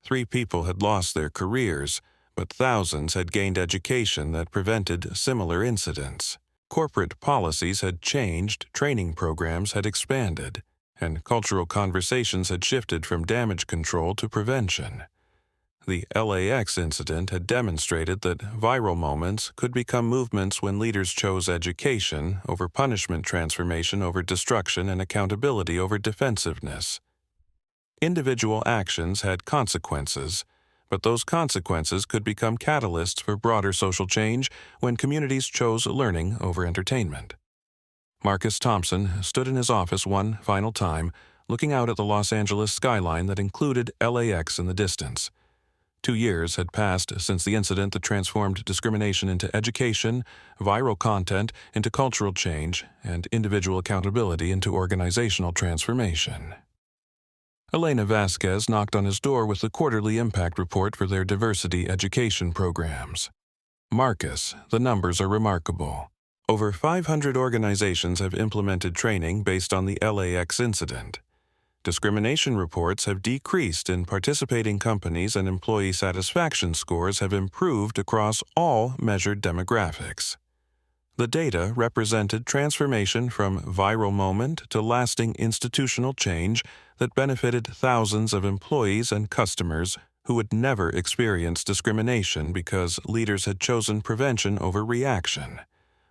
3 people had lost their careers, but thousands had gained education that prevented similar incidents. Corporate policies had changed, training programs had expanded, and cultural conversations had shifted from damage control to prevention. The LAX incident had demonstrated that viral moments could become movements when leaders chose education over punishment, transformation over destruction, and accountability over defensiveness. Individual actions had consequences, but those consequences could become catalysts for broader social change when communities chose learning over entertainment. Marcus Thompson stood in his office one final time, looking out at the Los Angeles skyline that included LAX in the distance. 2 years had passed since the incident that transformed discrimination into education, viral content into cultural change, and individual accountability into organizational transformation. Elena Vasquez knocked on his door with the quarterly impact report for their diversity education programs. "Marcus, the numbers are remarkable. Over 500 organizations have implemented training based on the LAX incident. Discrimination reports have decreased in participating companies and employee satisfaction scores have improved across all measured demographics. The data represented transformation from viral moment to lasting institutional change that benefited thousands of employees and customers who would never experience discrimination because leaders had chosen prevention over reaction.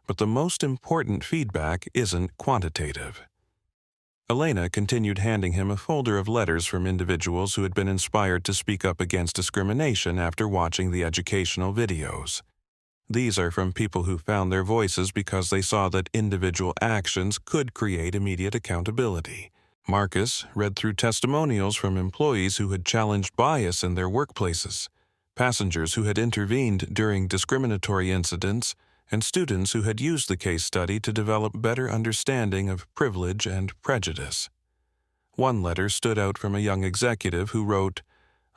But the most important feedback isn't quantitative." Elena continued handing him a folder of letters from individuals who had been inspired to speak up against discrimination after watching the educational videos. These are from people who found their voices because they saw that individual actions could create immediate accountability. Marcus read through testimonials from employees who had challenged bias in their workplaces, passengers who had intervened during discriminatory incidents, and students who had used the case study to develop better understanding of privilege and prejudice. One letter stood out from a young executive who wrote,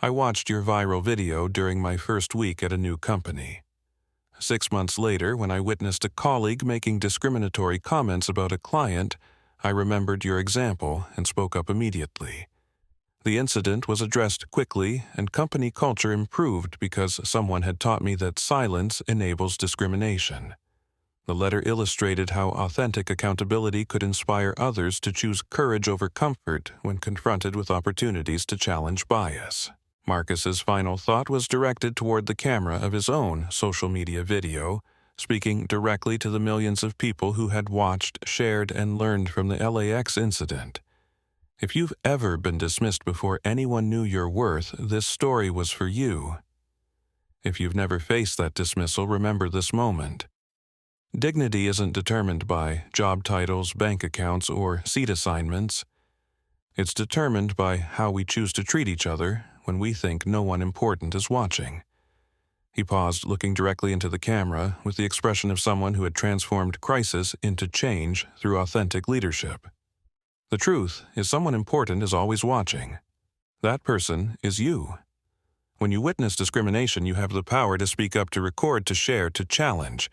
"I watched your viral video during my first week at a new company. 6 months later, when I witnessed a colleague making discriminatory comments about a client, I remembered your example and spoke up immediately. The incident was addressed quickly, and company culture improved because someone had taught me that silence enables discrimination. The letter illustrated how authentic accountability could inspire others to choose courage over comfort when confronted with opportunities to challenge bias. Marcus's final thought was directed toward the camera of his own social media video, speaking directly to the millions of people who had watched, shared, and learned from the LAX incident. If you've ever been dismissed before anyone knew your worth, this story was for you. If you've never faced that dismissal, remember this moment. Dignity isn't determined by job titles, bank accounts, or seat assignments. It's determined by how we choose to treat each other when we think no one important is watching. He paused, looking directly into the camera with the expression of someone who had transformed crisis into change through authentic leadership. The truth is someone important is always watching. That person is you. When you witness discrimination, you have the power to speak up, to record, to share, to challenge.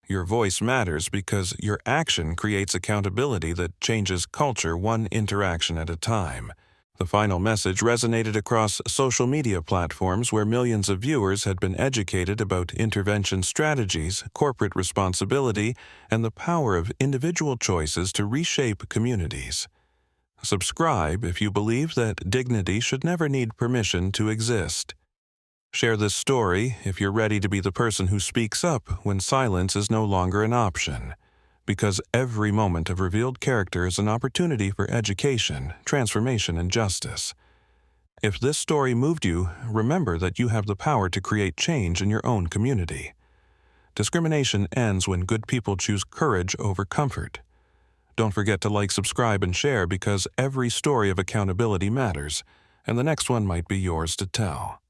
Your voice matters because your action creates accountability that changes culture one interaction at a time. The final message resonated across social media platforms where millions of viewers had been educated about intervention strategies, corporate responsibility, and the power of individual choices to reshape communities. Subscribe if you believe that dignity should never need permission to exist. Share this story if you're ready to be the person who speaks up when silence is no longer an option, because every moment of revealed character is an opportunity for education, transformation, and justice. If this story moved you, remember that you have the power to create change in your own community. Discrimination ends when good people choose courage over comfort. Don't forget to like, subscribe, and share because every story of accountability matters, and the next one might be yours to tell.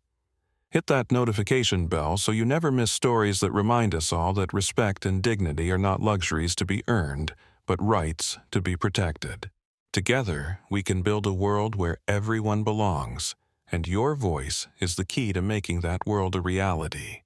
Hit that notification bell so you never miss stories that remind us all that respect and dignity are not luxuries to be earned, but rights to be protected. Together, we can build a world where everyone belongs, and your voice is the key to making that world a reality.